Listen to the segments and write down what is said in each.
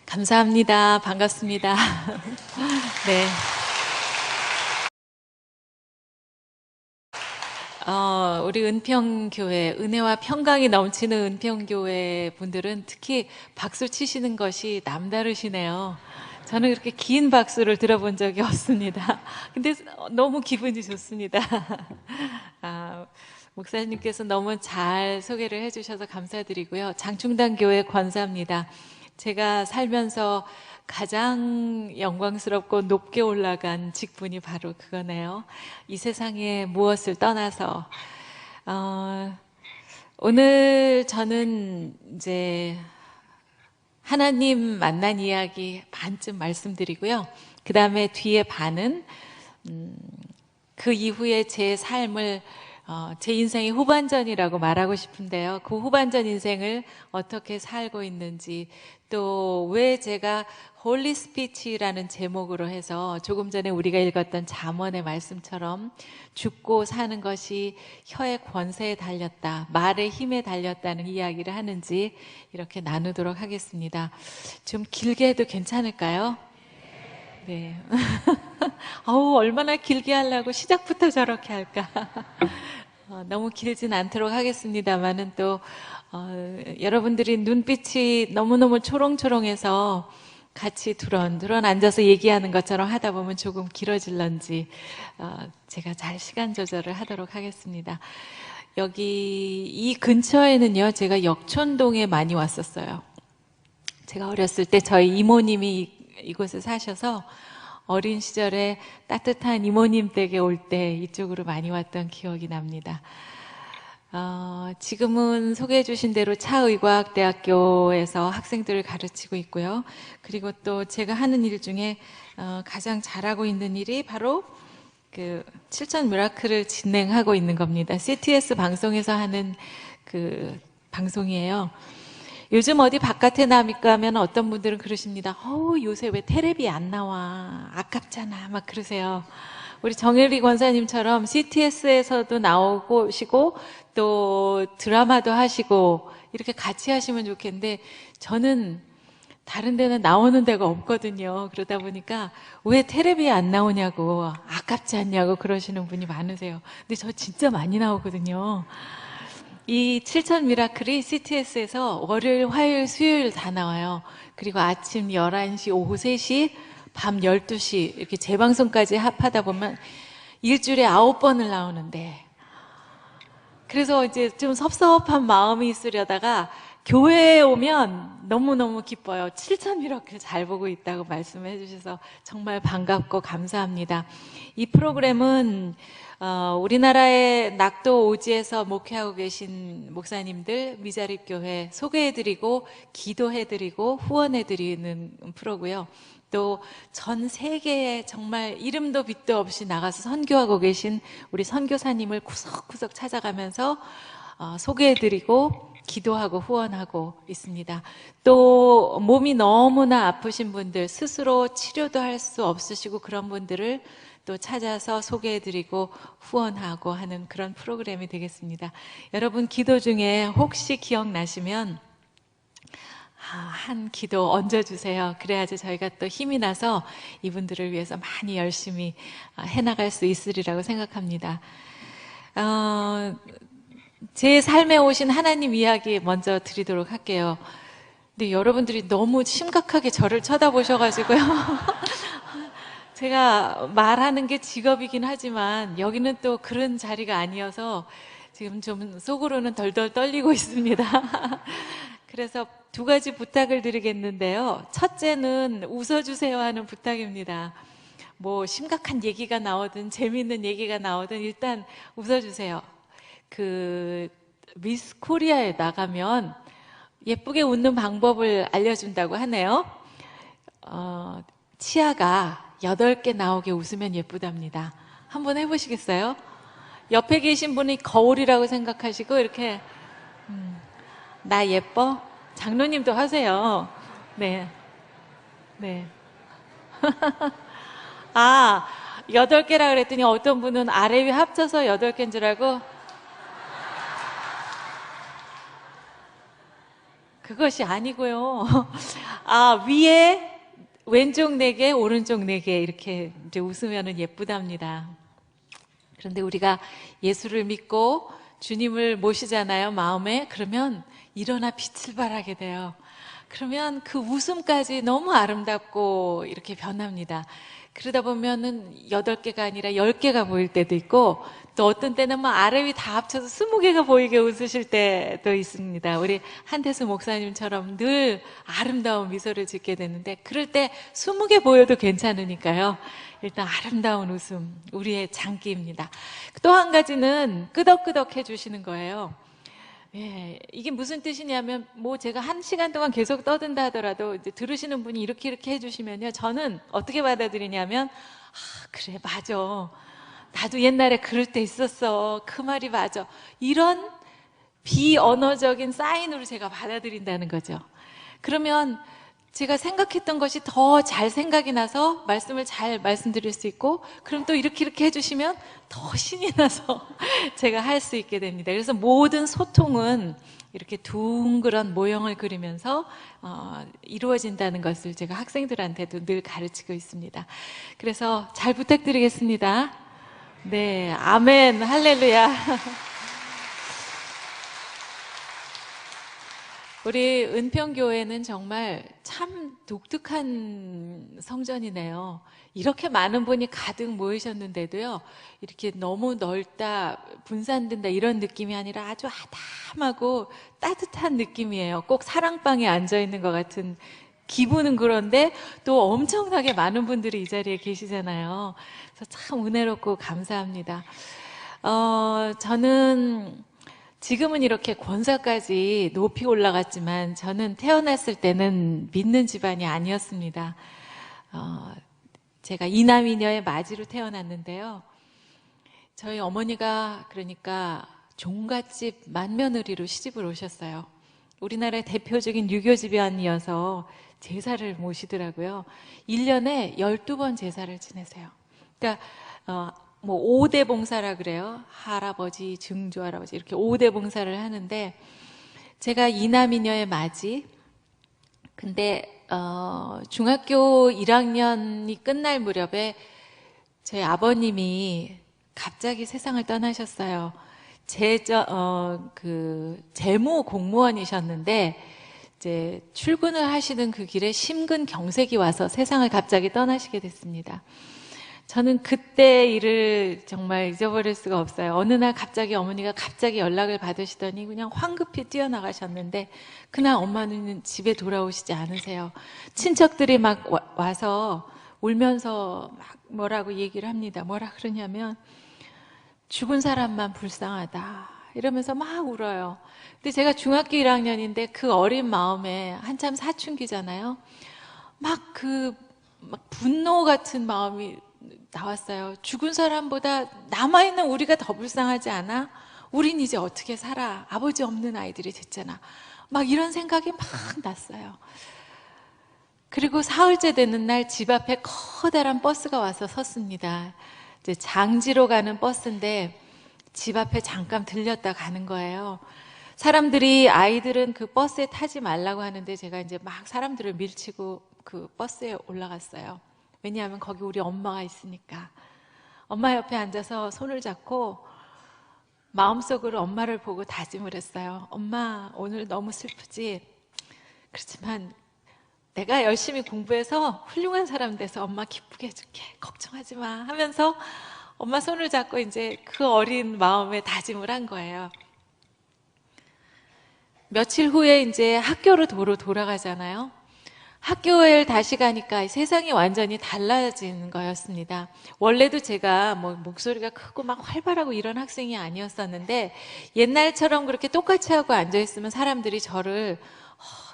감사합니다. 반갑습니다. 네. 우리 은평교회, 은혜와 평강이 넘치는 은평교회 분들은 특히 박수 치시는 것이 남다르시네요. 저는 그렇게 긴 박수를 들어본 적이 없습니다. 근데 너무 기분이 좋습니다. 목사님께서 너무 잘 소개를 해주셔서 감사드리고요. 장충당교회 권사입니다. 제가 살면서 가장 영광스럽고 높게 올라간 직분이 바로 그거네요. 이 세상에 무엇을 떠나서 오늘 저는 이제 하나님 만난 이야기 반쯤 말씀드리고요. 그 다음에 뒤에 반은 그 이후에 제 삶을 제 인생의 후반전이라고 말하고 싶은데요. 그 후반전 인생을 어떻게 살고 있는지, 또 왜 제가 홀리 스피치라는 제목으로 해서 조금 전에 우리가 읽었던 잠언의 말씀처럼 죽고 사는 것이 혀의 권세에 달렸다, 말의 힘에 달렸다는 이야기를 하는지 이렇게 나누도록 하겠습니다. 좀 길게 해도 괜찮을까요? 네. 얼마나 길게 하려고 시작부터 저렇게 할까? 너무 길진 않도록 하겠습니다만은 또 여러분들이 눈빛이 너무너무 초롱초롱해서 같이 두런두런 앉아서 얘기하는 것처럼 하다 보면 조금 길어질런지 제가 잘 시간 조절을 하도록 하겠습니다. 여기 이 근처에는요, 제가 역촌동에 많이 왔었어요. 제가 어렸을 때 저희 이모님이 이곳에 사셔서 어린 시절에 따뜻한 이모님 댁에 올 때 이쪽으로 많이 왔던 기억이 납니다. 지금은 소개해 주신 대로 차의과학대학교에서 학생들을 가르치고 있고요. 그리고 또 제가 하는 일 중에 가장 잘하고 있는 일이 바로 그 7천 미라클을 진행하고 있는 겁니다. CTS 방송에서 하는 그 방송이에요. 요즘 어디 바깥에 나가면 어떤 분들은 그러십니다. 요새 왜 텔레비 안 나와? 아깝잖아. 막 그러세요. 우리 정혜리 권사님처럼 CTS에서도 나오시고 또 드라마도 하시고 이렇게 같이 하시면 좋겠는데, 저는 다른 데는 나오는 데가 없거든요. 그러다 보니까 왜 텔레비에 안 나오냐고, 아깝지 않냐고 그러시는 분이 많으세요. 근데 저 진짜 많이 나오거든요. 이 7천 미라클이 CTS에서 월요일, 화요일, 수요일 다 나와요. 그리고 아침 11시, 오후 3시, 밤 12시 이렇게 재방송까지 합하다 보면 일주일에 9번을 나오는데, 그래서 이제 좀 섭섭한 마음이 있으려다가 교회에 오면 너무너무 기뻐요. 7천 미라클 잘 보고 있다고 말씀해 주셔서 정말 반갑고 감사합니다. 이 프로그램은 우리나라의 낙도 오지에서 목회하고 계신 목사님들 미자립교회 소개해드리고 기도해드리고 후원해드리는 프로고요. 또 전 세계에 정말 이름도 빛도 없이 나가서 선교하고 계신 우리 선교사님을 구석구석 찾아가면서 소개해드리고 기도하고 후원하고 있습니다. 또 몸이 너무나 아프신 분들, 스스로 치료도 할 수 없으시고 그런 분들을 또 찾아서 소개해드리고 후원하고 하는 그런 프로그램이 되겠습니다. 여러분 기도 중에 혹시 기억나시면 한 기도 얹어주세요. 그래야지 저희가 또 힘이 나서 이분들을 위해서 많이 열심히 해나갈 수 있으리라고 생각합니다. 제 삶에 오신 하나님 이야기 먼저 드리도록 할게요. 근데 여러분들이 너무 심각하게 저를 쳐다보셔가지고요. 제가 말하는 게 직업이긴 하지만 여기는 또 그런 자리가 아니어서 지금 좀 속으로는 덜덜 떨리고 있습니다. 그래서 두 가지 부탁을 드리겠는데요. 첫째는 웃어주세요 하는 부탁입니다. 뭐 심각한 얘기가 나오든 재미있는 얘기가 나오든 일단 웃어주세요. 그 미스 코리아에 나가면 예쁘게 웃는 방법을 알려준다고 하네요. 치아가 8개 나오게 웃으면 예쁘답니다. 한번 해보시겠어요? 옆에 계신 분이 거울이라고 생각하시고 이렇게 나 예뻐? 장로님도 하세요. 네. 네. 8개라 그랬더니 어떤 분은 아래 위 합쳐서 8개인 줄 알고 그것이 아니고요. 아, 위에 왼쪽 4개, 오른쪽 4개 이렇게 이제 웃으면 예쁘답니다. 그런데 우리가 예수를 믿고 주님을 모시잖아요, 마음에. 그러면 일어나 빛을 발하게 돼요. 그러면 그 웃음까지 너무 아름답고 이렇게 변합니다. 그러다 보면은 8개가 아니라 10개가 보일 때도 있고, 또 어떤 때는 뭐 아래 위 다 합쳐서 20개가 보이게 웃으실 때도 있습니다. 우리 한태수 목사님처럼 늘 아름다운 미소를 짓게 되는데, 그럴 때 20개 보여도 괜찮으니까요. 일단 아름다운 웃음, 우리의 장기입니다. 또 한 가지는 끄덕끄덕 해주시는 거예요. 예, 이게 무슨 뜻이냐면, 뭐 제가 1시간 동안 계속 떠든다 하더라도 이제 들으시는 분이 이렇게 해주시면요, 저는 어떻게 받아들이냐면, 아, 그래, 맞아. 나도 옛날에 그럴 때 있었어. 그 말이 맞아. 이런 비언어적인 사인으로 제가 받아들인다는 거죠. 그러면 제가 생각했던 것이 더 잘 생각이 나서 말씀을 잘 말씀드릴 수 있고, 그럼 또 이렇게 해주시면 더 신이 나서 제가 할 수 있게 됩니다. 그래서 모든 소통은 이렇게 둥그런 모형을 그리면서 이루어진다는 것을 제가 학생들한테도 늘 가르치고 있습니다. 그래서 잘 부탁드리겠습니다. 네, 아멘, 할렐루야. 우리 은평교회는 정말 참 독특한 성전이네요. 이렇게 많은 분이 가득 모이셨는데도요, 이렇게 너무 넓다, 분산된다 이런 느낌이 아니라 아주 아담하고 따뜻한 느낌이에요. 꼭 사랑방에 앉아있는 것 같은 기분은 그런데 또 엄청나게 많은 분들이 이 자리에 계시잖아요. 그래서 참 은혜롭고 감사합니다. 저는 지금은 이렇게 권사까지 높이 올라갔지만, 저는 태어났을 때는 믿는 집안이 아니었습니다. 제가 이남이녀의 맞이로 태어났는데요. 저희 어머니가 그러니까 종갓집 맏며느리로 시집을 오셨어요. 우리나라의 대표적인 유교 집안이어서 제사를 모시더라고요. 1년에 12번 제사를 지내세요. 그러니까 뭐 5대 봉사라 그래요. 할아버지, 증조 할아버지 이렇게 5대 봉사를 하는데, 제가 이남이녀의 맞이. 근데 중학교 1학년이 끝날 무렵에 제 아버님이 갑자기 세상을 떠나셨어요. 재무 공무원이셨는데 이제 출근을 하시는 그 길에 심근경색이 와서 세상을 갑자기 떠나시게 됐습니다. 저는 그때 일을 정말 잊어버릴 수가 없어요. 어느 날 갑자기 어머니가 갑자기 연락을 받으시더니 그냥 황급히 뛰어나가셨는데, 그날 엄마는 집에 돌아오시지 않으세요. 친척들이 막 와서 울면서 막 뭐라고 얘기를 합니다. 뭐라 그러냐면, 죽은 사람만 불쌍하다 이러면서 막 울어요. 근데 제가 중학교 1학년인데 그 어린 마음에 한참 사춘기잖아요. 막 분노 같은 마음이 나왔어요. 죽은 사람보다 남아있는 우리가 더 불쌍하지 않아? 우린 이제 어떻게 살아? 아버지 없는 아이들이 됐잖아. 막 이런 생각이 막 났어요. 그리고 사흘째 되는 날 집 앞에 커다란 버스가 와서 섰습니다. 이제 장지로 가는 버스인데 집 앞에 잠깐 들렸다 가는 거예요. 사람들이, 아이들은 그 버스에 타지 말라고 하는데 제가 이제 막 사람들을 밀치고 그 버스에 올라갔어요. 왜냐하면 거기 우리 엄마가 있으니까. 엄마 옆에 앉아서 손을 잡고 마음속으로 엄마를 보고 다짐을 했어요. 엄마, 오늘 너무 슬프지? 그렇지만 내가 열심히 공부해서 훌륭한 사람 돼서 엄마 기쁘게 해줄게. 걱정하지 마 하면서 엄마 손을 잡고 이제 그 어린 마음에 다짐을 한 거예요. 며칠 후에 이제 학교로 돌아가잖아요. 학교에 다시 가니까 세상이 완전히 달라지는 거였습니다. 원래도 제가 뭐 목소리가 크고 막 활발하고 이런 학생이 아니었었는데, 옛날처럼 그렇게 똑같이 하고 앉아있으면 사람들이 저를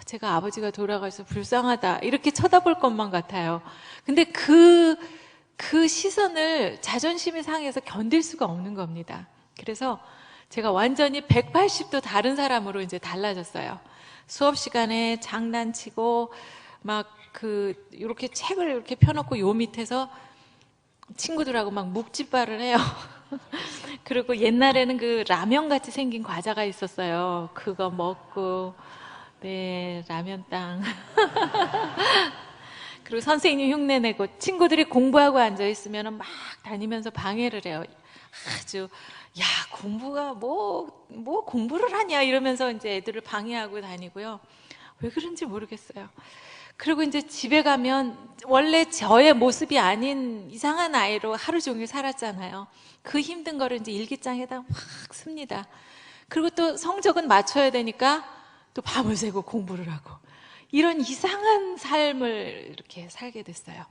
제가 아버지가 돌아가서 불쌍하다 이렇게 쳐다볼 것만 같아요. 근데 그 시선을 자존심이 상해서 견딜 수가 없는 겁니다. 그래서 제가 완전히 180도 다른 사람으로 이제 달라졌어요. 수업 시간에 장난치고 이렇게 책을 이렇게 펴놓고 요 밑에서 친구들하고 막 묵찌발을 해요. 그리고 옛날에는 그 라면 같이 생긴 과자가 있었어요. 그거 먹고 네, 라면 땅. 그리고 선생님 흉내내고 친구들이 공부하고 앉아있으면 막 다니면서 방해를 해요. 아주, 야, 공부가 뭐 공부를 하냐 이러면서 이제 애들을 방해하고 다니고요. 왜 그런지 모르겠어요. 그리고 이제 집에 가면 원래 저의 모습이 아닌 이상한 아이로 하루 종일 살았잖아요. 그 힘든 거를 이제 일기장에다 확 씁니다. 그리고 또 성적은 맞춰야 되니까 또 밤을 새고 공부를 하고 이런 이상한 삶을 이렇게 살게 됐어요.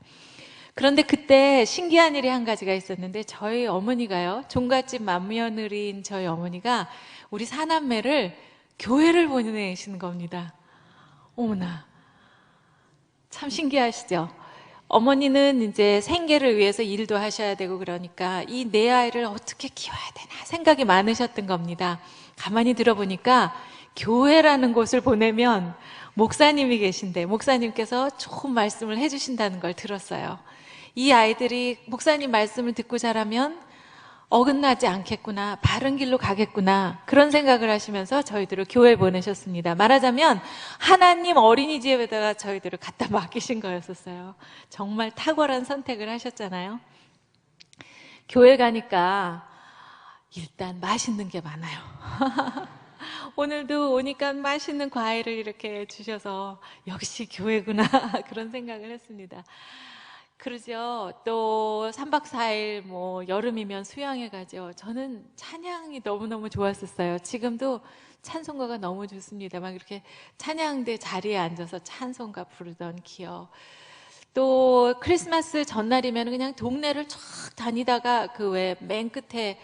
그런데 그때 신기한 일이 한 가지가 있었는데 저희 어머니가요, 종갓집 맏며느리인 저희 어머니가 우리 사남매를 교회를 보내신 겁니다. 어머나, 참 신기하시죠? 어머니는 이제 생계를 위해서 일도 하셔야 되고 그러니까 이 내 아이를 어떻게 키워야 되나 생각이 많으셨던 겁니다. 가만히 들어보니까 교회라는 곳을 보내면 목사님이 계신데 목사님께서 좋은 말씀을 해주신다는 걸 들었어요. 이 아이들이 목사님 말씀을 듣고 자라면 어긋나지 않겠구나, 바른 길로 가겠구나, 그런 생각을 하시면서 저희들을 교회에 보내셨습니다. 말하자면 하나님 어린이집에다가 저희들을 갖다 맡기신 거였었어요. 정말 탁월한 선택을 하셨잖아요. 교회 가니까 일단 맛있는 게 많아요. 오늘도 오니까 맛있는 과일을 이렇게 주셔서 역시 교회구나 그런 생각을 했습니다. 그러죠. 또 3박 4일 뭐 여름이면 수영에 가죠. 저는 찬양이 너무너무 좋았었어요. 지금도 찬송가가 너무 좋습니다. 막 이렇게 찬양대 자리에 앉아서 찬송가 부르던 기억. 또 크리스마스 전날이면 그냥 동네를 쫙 다니다가 그 왜 맨 끝에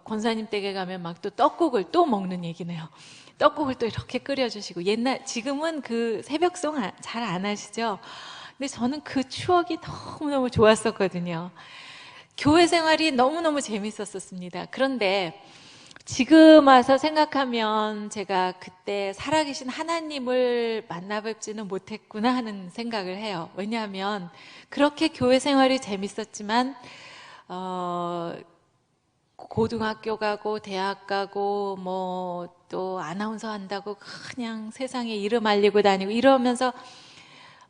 권사님 댁에 가면 막 또 떡국을 또 먹는 얘기네요. 떡국을 또 이렇게 끓여주시고 지금은 그 새벽송 잘 안 하시죠? 근데 저는 그 추억이 너무너무 좋았었거든요. 교회 생활이 너무너무 재밌었습니다. 그런데 지금 와서 생각하면 제가 그때 살아계신 하나님을 만나뵙지는 못했구나 하는 생각을 해요. 왜냐하면 그렇게 교회 생활이 재밌었지만 고등학교 가고 대학 가고 뭐 또 아나운서 한다고 그냥 세상에 이름 알리고 다니고 이러면서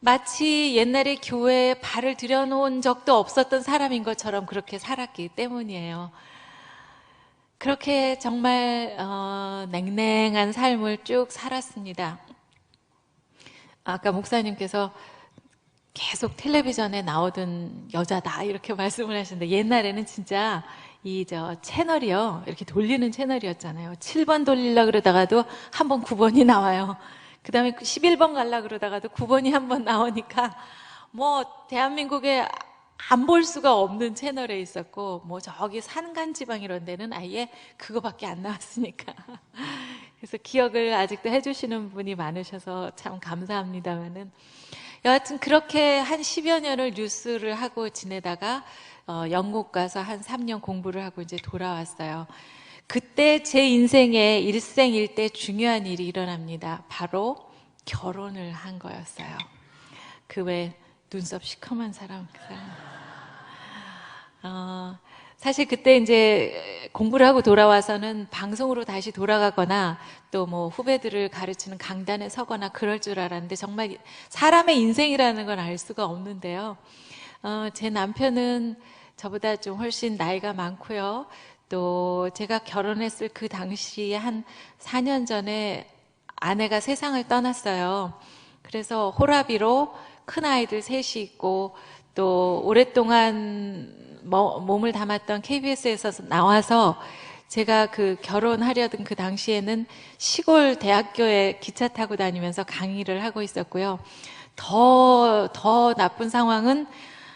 마치 옛날에 교회에 발을 들여놓은 적도 없었던 사람인 것처럼 그렇게 살았기 때문이에요. 그렇게 정말 냉랭한 삶을 쭉 살았습니다. 아까 목사님께서 계속 텔레비전에 나오던 여자다 이렇게 말씀을 하시는데 옛날에는 진짜 채널이요 이렇게 돌리는 채널이었잖아요. 7번 돌리려고 그러다가도 한 번 9번이 나와요. 그 다음에 11번 가려고 그러다가도 9번이 한 번 나오니까 뭐 대한민국에 안 볼 수가 없는 채널에 있었고 뭐 저기 산간지방 이런 데는 아예 그거밖에 안 나왔으니까 그래서 기억을 아직도 해주시는 분이 많으셔서 참 감사합니다만은 여하튼 그렇게 한 10여 년을 뉴스를 하고 지내다가 영국 가서 한 3년 공부를 하고 이제 돌아왔어요. 그때 제 인생에 일생일대 중요한 일이 일어납니다. 바로 결혼을 한 거였어요. 그 외 눈썹 시커먼 사람, 그 사람. 사실 그때 이제 공부를 하고 돌아와서는 방송으로 다시 돌아가거나 또 뭐 후배들을 가르치는 강단에 서거나 그럴 줄 알았는데 정말 사람의 인생이라는 걸 알 수가 없는데요. 제 남편은 저보다 좀 훨씬 나이가 많고요. 또 제가 결혼했을 그 당시에 한 4년 전에 아내가 세상을 떠났어요. 그래서 호라비로 큰 아이들 셋이 있고 또 오랫동안 몸을 담았던 KBS에서 나와서 제가 그 결혼하려던 그 당시에는 시골 대학교에 기차 타고 다니면서 강의를 하고 있었고요. 더 나쁜 상황은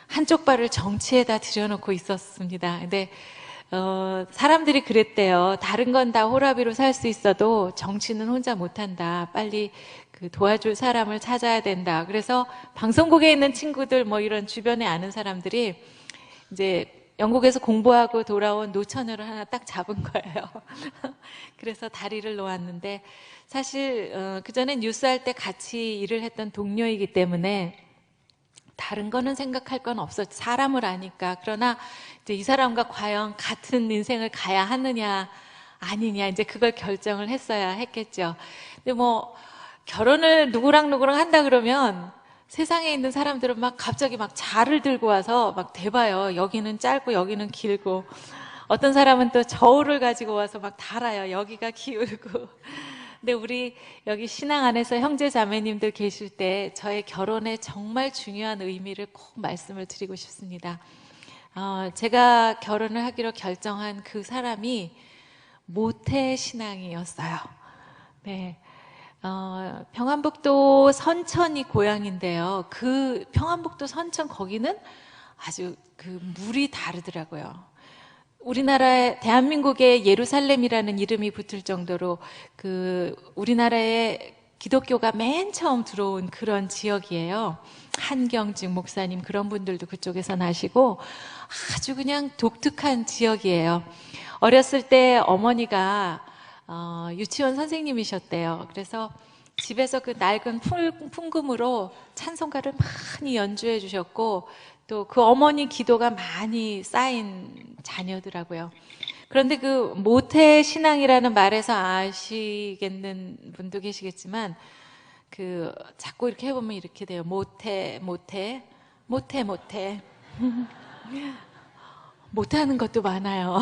한쪽 발을 정치에다 들여놓고 있었습니다. 근데 사람들이 그랬대요. 다른 건 다 호라비로 살 수 있어도 정치는 혼자 못한다. 빨리 그 도와줄 사람을 찾아야 된다. 그래서 방송국에 있는 친구들 뭐 이런 주변에 아는 사람들이 이제 영국에서 공부하고 돌아온 노처녀를 하나 딱 잡은 거예요. 그래서 다리를 놓았는데 사실 그전에 뉴스할 때 같이 일을 했던 동료이기 때문에 다른 거는 생각할 건 없었죠. 사람을 아니까. 그러나 이제 이 사람과 과연 같은 인생을 가야 하느냐 아니냐 이제 그걸 결정을 했어야 했겠죠. 근데 뭐 결혼을 누구랑 한다 그러면 세상에 있는 사람들은 막 갑자기 막 자를 들고 와서 막 대봐요. 여기는 짧고 여기는 길고. 어떤 사람은 또 저울을 가지고 와서 막 달아요. 여기가 기울고. 근데 우리 여기 신앙 안에서 형제 자매님들 계실 때 저의 결혼에 정말 중요한 의미를 꼭 말씀을 드리고 싶습니다. 제가 결혼을 하기로 결정한 그 사람이 모태 신앙이었어요. 네. 평안북도 선천이 고향인데요. 그 평안북도 선천 거기는 아주 그 물이 다르더라고요. 우리나라의 대한민국의 예루살렘이라는 이름이 붙을 정도로 그 우리나라에 기독교가 맨 처음 들어온 그런 지역이에요. 한경직 목사님 그런 분들도 그쪽에서 나시고 아주 그냥 독특한 지역이에요. 어렸을 때 어머니가 유치원 선생님이셨대요. 그래서 집에서 그 낡은 풍금으로 찬송가를 많이 연주해 주셨고 또 그 어머니 기도가 많이 쌓인 자녀더라고요. 그런데 그 모태 신앙이라는 말에서 아시겠는 분도 계시겠지만 그 자꾸 이렇게 해보면 이렇게 돼요. 모태 못하는 것도 많아요.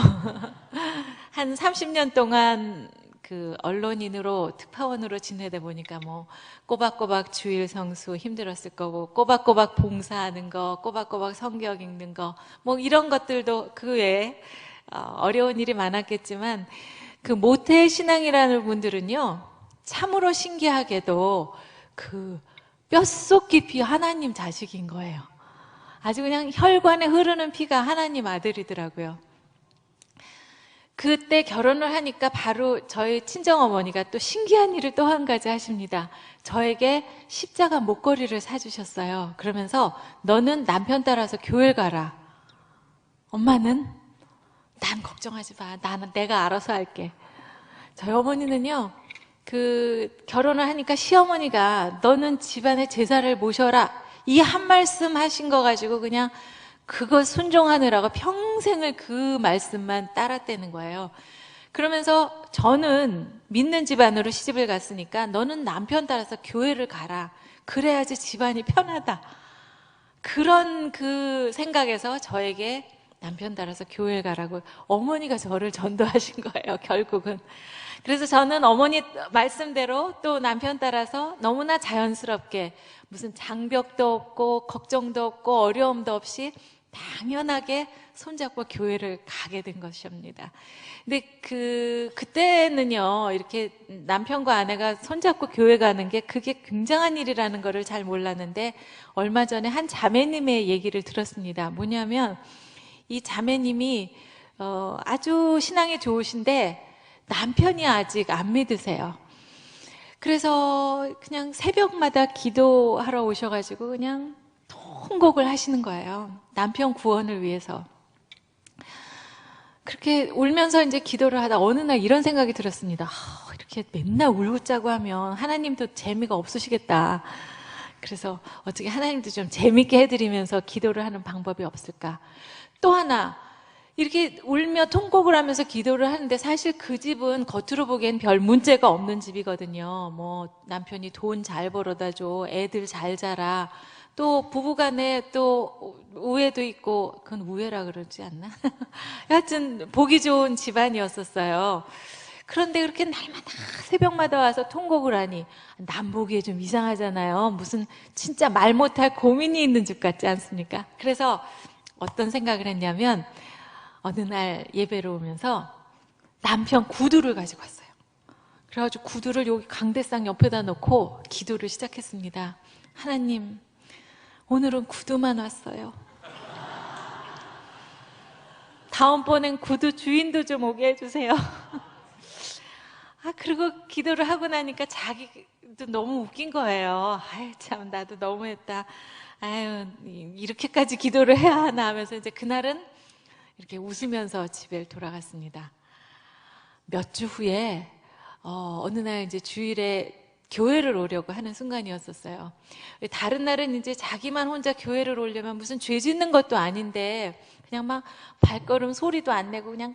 한 30년 동안 그 언론인으로 특파원으로 지내다 보니까 뭐 꼬박꼬박 주일 성수 힘들었을 거고 꼬박꼬박 봉사하는 거, 꼬박꼬박 성경 읽는 거 뭐 이런 것들도 그 외에 어려운 일이 많았겠지만 그 모태 신앙이라는 분들은요 참으로 신기하게도 그 뼛속 깊이 하나님 자식인 거예요. 아주 그냥 혈관에 흐르는 피가 하나님 아들이더라고요. 그때 결혼을 하니까 바로 저희 친정어머니가 또 신기한 일을 또 한 가지 하십니다. 저에게 십자가 목걸이를 사주셨어요. 그러면서 너는 남편 따라서 교회 가라. 엄마는 난 걱정하지 마. 나는 내가 알아서 할게. 저희 어머니는요. 그 결혼을 하니까 시어머니가 너는 집안의 제사를 모셔라. 이 한 말씀 하신 거 가지고 그냥 그거 순종하느라고 평생을 그 말씀만 따랐다는 거예요. 그러면서 저는 믿는 집안으로 시집을 갔으니까 너는 남편 따라서 교회를 가라. 그래야지 집안이 편하다. 그런 그 생각에서 저에게 남편 따라서 교회를 가라고 어머니가 저를 전도하신 거예요, 결국은. 그래서 저는 어머니 말씀대로 또 남편 따라서 너무나 자연스럽게 무슨 장벽도 없고 걱정도 없고 어려움도 없이 당연하게 손잡고 교회를 가게 된 것입니다. 근데 그때는요, 이렇게 남편과 아내가 손잡고 교회 가는 게 그게 굉장한 일이라는 거를 잘 몰랐는데, 얼마 전에 한 자매님의 얘기를 들었습니다. 뭐냐면, 이 자매님이, 아주 신앙이 좋으신데, 남편이 아직 안 믿으세요. 그래서 그냥 새벽마다 기도하러 오셔가지고 그냥 통곡을 하시는 거예요. 남편 구원을 위해서. 그렇게 울면서 이제 기도를 하다 어느 날 이런 생각이 들었습니다. 이렇게 맨날 울고 짜고 하면 하나님도 재미가 없으시겠다. 그래서 어떻게 하나님도 좀 재밌게 해드리면서 기도를 하는 방법이 없을까. 또 하나, 이렇게 울며 통곡을 하면서 기도를 하는데 사실 그 집은 겉으로 보기엔 별 문제가 없는 집이거든요. 뭐 남편이 돈 잘 벌어다 줘, 애들 잘 자라. 또 부부간에 또 우애도 있고, 그건 우애라 그러지 않나? 하여튼 보기 좋은 집안이었었어요. 그런데 그렇게 날마다 새벽마다 와서 통곡을 하니 남 보기에 좀 이상하잖아요. 무슨 진짜 말 못할 고민이 있는 집 같지 않습니까? 그래서 어떤 생각을 했냐면 어느 날 예배로 오면서 남편 구두를 가지고 왔어요. 그래가지고 구두를 여기 강대상 옆에다 놓고 기도를 시작했습니다. 하나님, 오늘은 구두만 왔어요. 다음번엔 구두 주인도 좀 오게 해주세요. 그리고 기도를 하고 나니까 자기도 너무 웃긴 거예요. 아유, 참, 나도 너무했다. 아유, 이렇게까지 기도를 해야 하나 하면서 이제 그날은 이렇게 웃으면서 집에 돌아갔습니다. 몇 주 후에, 어느 날 이제 주일에 교회를 오려고 하는 순간이었었어요. 다른 날은 이제 자기만 혼자 교회를 오려면 무슨 죄 짓는 것도 아닌데 그냥 막 발걸음 소리도 안 내고 그냥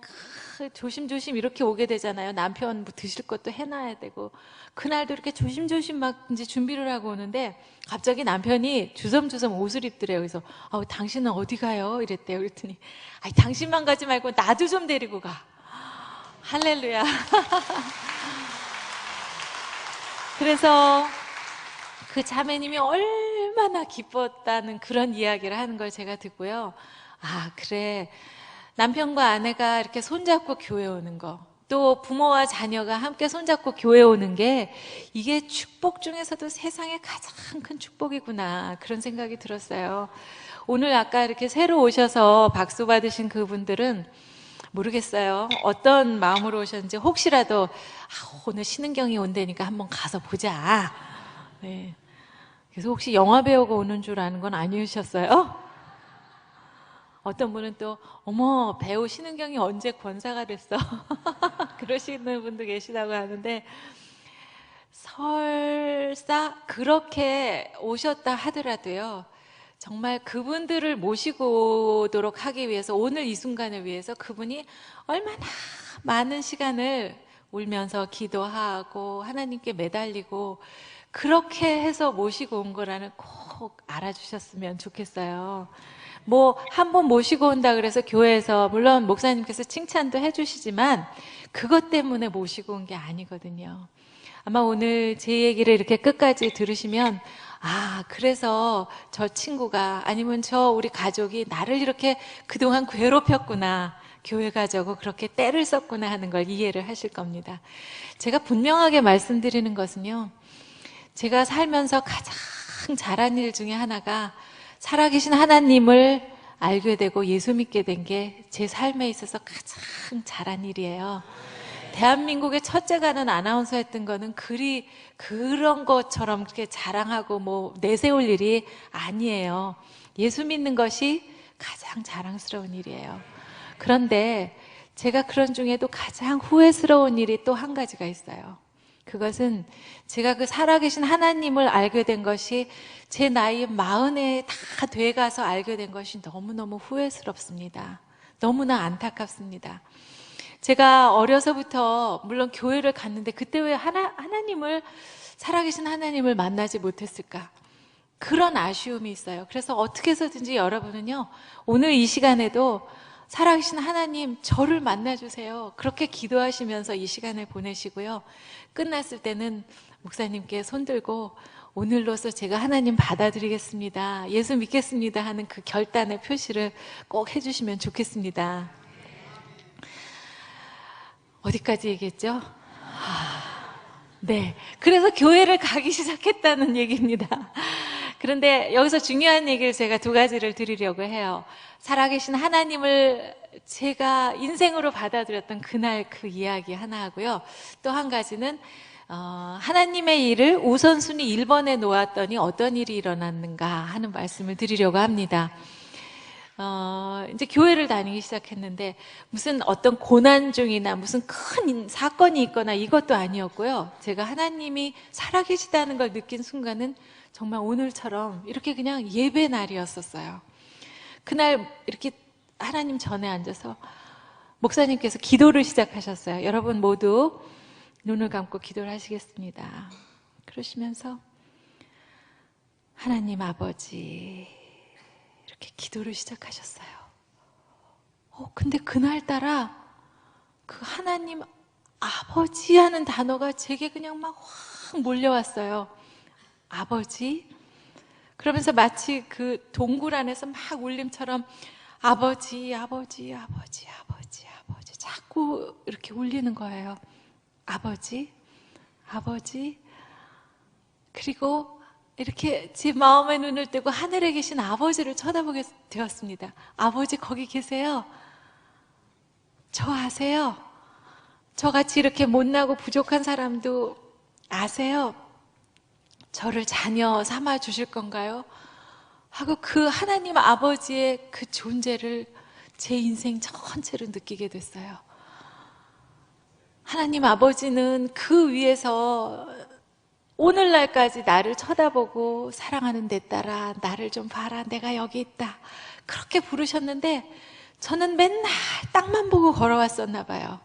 조심조심 이렇게 오게 되잖아요. 남편 뭐 드실 것도 해놔야 되고. 그날도 이렇게 조심조심 막 이제 준비를 하고 오는데 갑자기 남편이 주섬주섬 옷을 입더래요. 그래서 당신은 어디 가요? 이랬대요. 그랬더니 당신만 가지 말고 나도 좀 데리고 가. 할렐루야. 그래서 그 자매님이 얼마나 기뻤다는 그런 이야기를 하는 걸 제가 듣고요. 그래. 남편과 아내가 이렇게 손잡고 교회 오는 거, 또 부모와 자녀가 함께 손잡고 교회 오는 게 이게 축복 중에서도 세상에 가장 큰 축복이구나. 그런 생각이 들었어요. 오늘 아까 이렇게 새로 오셔서 박수 받으신 그분들은 모르겠어요. 어떤 마음으로 오셨는지 혹시라도 오늘 신은경이 온다니까 한번 가서 보자. 네. 그래서 혹시 영화 배우가 오는 줄 아는 건 아니셨어요? 어떤 분은 또 어머 배우 신은경이 언제 권사가 됐어? 그러시는 분도 계시다고 하는데 설사 그렇게 오셨다 하더라도요. 정말 그분들을 모시고 오도록 하기 위해서 오늘 이 순간을 위해서 그분이 얼마나 많은 시간을 울면서 기도하고 하나님께 매달리고 그렇게 해서 모시고 온 거라는 꼭 알아주셨으면 좋겠어요. 뭐 한 번 모시고 온다 그래서 교회에서 물론 목사님께서 칭찬도 해주시지만 그것 때문에 모시고 온 게 아니거든요. 아마 오늘 제 얘기를 이렇게 끝까지 들으시면 그래서 저 친구가 아니면 우리 가족이 나를 이렇게 그동안 괴롭혔구나. 교회 가자고 그렇게 때를 썼구나 하는 걸 이해를 하실 겁니다. 제가 분명하게 말씀드리는 것은요. 제가 살면서 가장 잘한 일 중에 하나가 살아계신 하나님을 알게 되고 예수 믿게 된 게 제 삶에 있어서 가장 잘한 일이에요. 대한민국의 첫째가는 아나운서 했던 거는 그런 것처럼 그렇게 자랑하고 뭐 내세울 일이 아니에요. 예수 믿는 것이 가장 자랑스러운 일이에요. 그런데 제가 그런 중에도 가장 후회스러운 일이 또 한 가지가 있어요. 그것은 제가 그 살아계신 하나님을 알게 된 것이 제 나이 40에 다 돼가서 알게 된 것이 너무너무 후회스럽습니다. 너무나 안타깝습니다. 제가 어려서부터 물론 교회를 갔는데 그때 왜 하나님을 살아계신 하나님을 만나지 못했을까? 그런 아쉬움이 있어요. 그래서 어떻게 해서든지 여러분은요 오늘 이 시간에도 살아계신 하나님 저를 만나주세요. 그렇게 기도하시면서 이 시간을 보내시고요. 끝났을 때는 목사님께 손들고 오늘로서 제가 하나님 받아들이겠습니다. 예수 믿겠습니다 하는 그 결단의 표시를 꼭 해주시면 좋겠습니다. 어디까지 얘기했죠? 네. 그래서 교회를 가기 시작했다는 얘기입니다. 그런데 여기서 중요한 얘기를 제가 2가지를 드리려고 해요. 살아계신 하나님을 제가 인생으로 받아들였던 그날 그 이야기 하나 하고요. 또 한 가지는 하나님의 일을 우선순위 1번에 놓았더니 어떤 일이 일어났는가 하는 말씀을 드리려고 합니다. 이제 교회를 다니기 시작했는데 무슨 어떤 고난 중이나 무슨 큰 사건이 있거나 이것도 아니었고요. 제가 하나님이 살아계시다는 걸 느낀 순간은 정말 오늘처럼 이렇게 그냥 예배 날이었었어요. 그날 이렇게 하나님 전에 앉아서 목사님께서 기도를 시작하셨어요. 여러분 모두 눈을 감고 기도를 하시겠습니다. 그러시면서 하나님 아버지 이렇게 기도를 시작하셨어요. 근데 그날따라 그 하나님 아버지 하는 단어가 제게 그냥 막 확 몰려왔어요. 아버지? 그러면서 마치 그 동굴 안에서 막 울림처럼 아버지, 아버지, 아버지, 아버지, 아버지 자꾸 이렇게 울리는 거예요. 아버지, 아버지. 그리고 이렇게 제 마음의 눈을 뜨고 하늘에 계신 아버지를 쳐다보게 되었습니다. 아버지 거기 계세요? 저 아세요? 저같이 이렇게 못나고 부족한 사람도 아세요? 저를 자녀 삼아 주실 건가요? 하고 그 하나님 아버지의 그 존재를 제 인생 전체로 느끼게 됐어요. 하나님 아버지는 그 위에서 오늘날까지 나를 쳐다보고 사랑하는 내 딸아, 나를 좀 봐라, 내가 여기 있다, 그렇게 부르셨는데 저는 맨날 땅만 보고 걸어왔었나 봐요.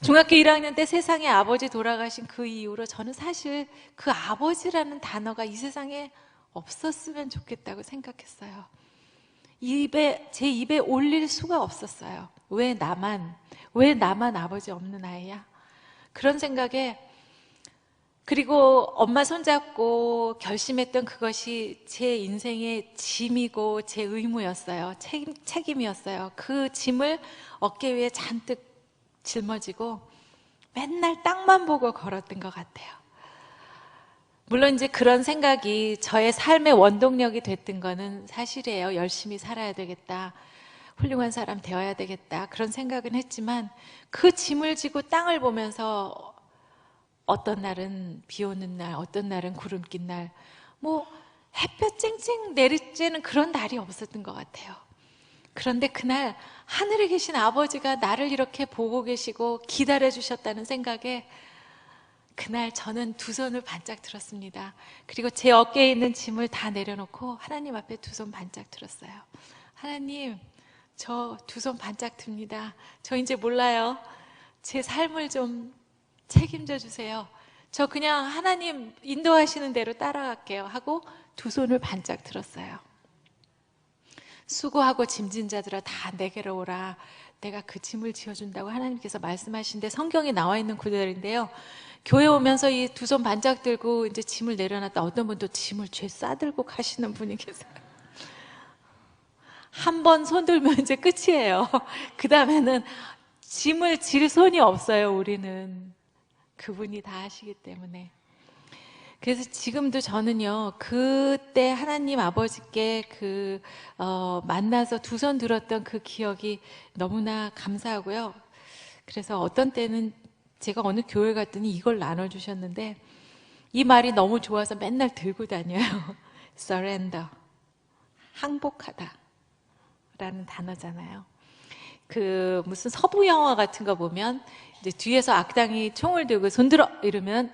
중학교 1학년 때 세상에 아버지 돌아가신 그 이후로 저는 사실 그 아버지라는 단어가 이 세상에 없었으면 좋겠다고 생각했어요. 제 입에 올릴 수가 없었어요. 왜 나만 아버지 없는 아이야? 그런 생각에, 그리고 엄마 손잡고 결심했던 그것이 제 인생의 짐이고 제 의무였어요. 책임이었어요. 그 짐을 어깨 위에 잔뜩 짊어지고 맨날 땅만 보고 걸었던 것 같아요. 물론 이제 그런 생각이 저의 삶의 원동력이 됐던 거는 사실이에요. 열심히 살아야 되겠다, 훌륭한 사람 되어야 되겠다, 그런 생각은 했지만 그 짐을 지고 땅을 보면서 어떤 날은 비 오는 날, 어떤 날은 구름 낀 날, 뭐 햇볕 쨍쨍 내리쬐는 그런 날이 없었던 것 같아요. 그런데 그날 하늘에 계신 아버지가 나를 이렇게 보고 계시고 기다려 주셨다는 생각에 그날 저는 두 손을 반짝 들었습니다. 그리고 제 어깨에 있는 짐을 다 내려놓고 하나님 앞에 두 손 반짝 들었어요. 하나님, 저 두 손 반짝 듭니다. 저 이제 몰라요. 제 삶을 좀 책임져 주세요. 저 그냥 하나님 인도하시는 대로 따라갈게요 하고 두 손을 반짝 들었어요. 수고하고 짐진 자들아 다 내게로 오라, 내가 그 짐을 지어준다고 하나님께서 말씀하신데, 성경에 나와 있는 구절인데요, 교회 오면서 이 두 손 반짝 들고 이제 짐을 내려놨다 어떤 분도 짐을 죄 싸들고 가시는 분이 계세요. 한 번 손 들면 이제 끝이에요. 그 다음에는 짐을 질 손이 없어요. 우리는 그분이 다 하시기 때문에. 그래서 지금도 저는요, 그때 하나님 아버지께 만나서 두 손 들었던 그 기억이 너무나 감사하고요. 그래서 어떤 때는 제가 어느 교회 갔더니 이걸 나눠주셨는데 이 말이 너무 좋아서 맨날 들고 다녀요. surrender, 항복하다 라는 단어잖아요. 무슨 서부 영화 같은 거 보면 이제 뒤에서 악당이 총을 들고 손 들어 이러면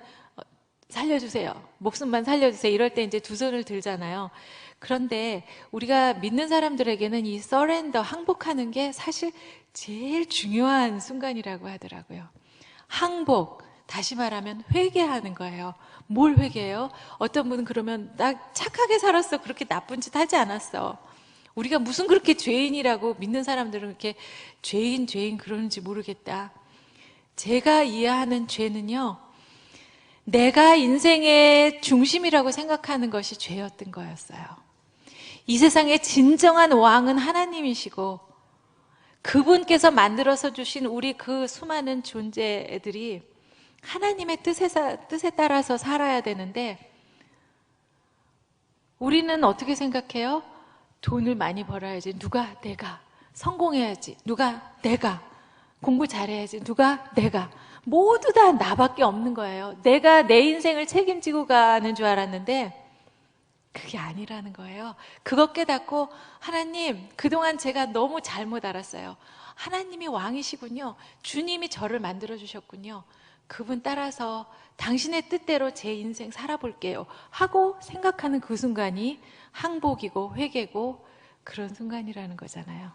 살려주세요, 목숨만 살려주세요, 이럴 때 이제 두 손을 들잖아요. 그런데 우리가 믿는 사람들에게는 이 서렌더, 항복하는 게 사실 제일 중요한 순간이라고 하더라고요. 항복, 다시 말하면 회개하는 거예요. 뭘 회개해요? 어떤 분은 그러면 나 착하게 살았어, 그렇게 나쁜 짓 하지 않았어. 우리가 무슨 그렇게 죄인이라고, 믿는 사람들은 그렇게 죄인 그러는지 모르겠다. 제가 이해하는 죄는요, 내가 인생의 중심이라고 생각하는 것이 죄였던 거였어요. 이 세상의 진정한 왕은 하나님이시고 그분께서 만들어서 주신 우리 그 수많은 존재들이 하나님의 뜻에 따라서 살아야 되는데, 우리는 어떻게 생각해요? 돈을 많이 벌어야지, 내가 성공해야지, 내가 공부 잘해야지, 내가 모두 다 나밖에 없는 거예요. 내가 내 인생을 책임지고 가는 줄 알았는데 그게 아니라는 거예요. 그것 깨닫고, 하나님, 그동안 제가 너무 잘못 알았어요. 하나님이 왕이시군요. 주님이 저를 만들어 주셨군요. 그분 따라서 당신의 뜻대로 제 인생 살아볼게요 하고 생각하는 그 순간이 항복이고 회개고 그런 순간이라는 거잖아요.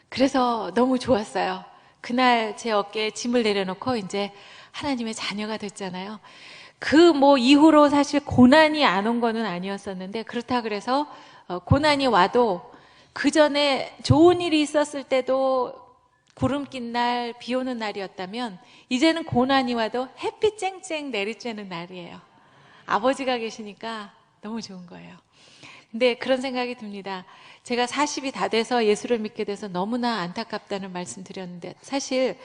그래서 너무 좋았어요. 그날 제 어깨에 짐을 내려놓고 이제 하나님의 자녀가 됐잖아요. 이후로 사실 고난이 안 온 거는 아니었었는데, 그렇다 그래서 고난이 와도 그 전에 좋은 일이 있었을 때도 구름 낀 날, 비 오는 날이었다면 이제는 고난이 와도 햇빛 쨍쨍 내리쬐는 날이에요. 아버지가 계시니까 너무 좋은 거예요. 근데 그런 생각이 듭니다. 제가 40이 다 돼서 예수를 믿게 돼서 너무나 안타깝다는 말씀 드렸는데, 사실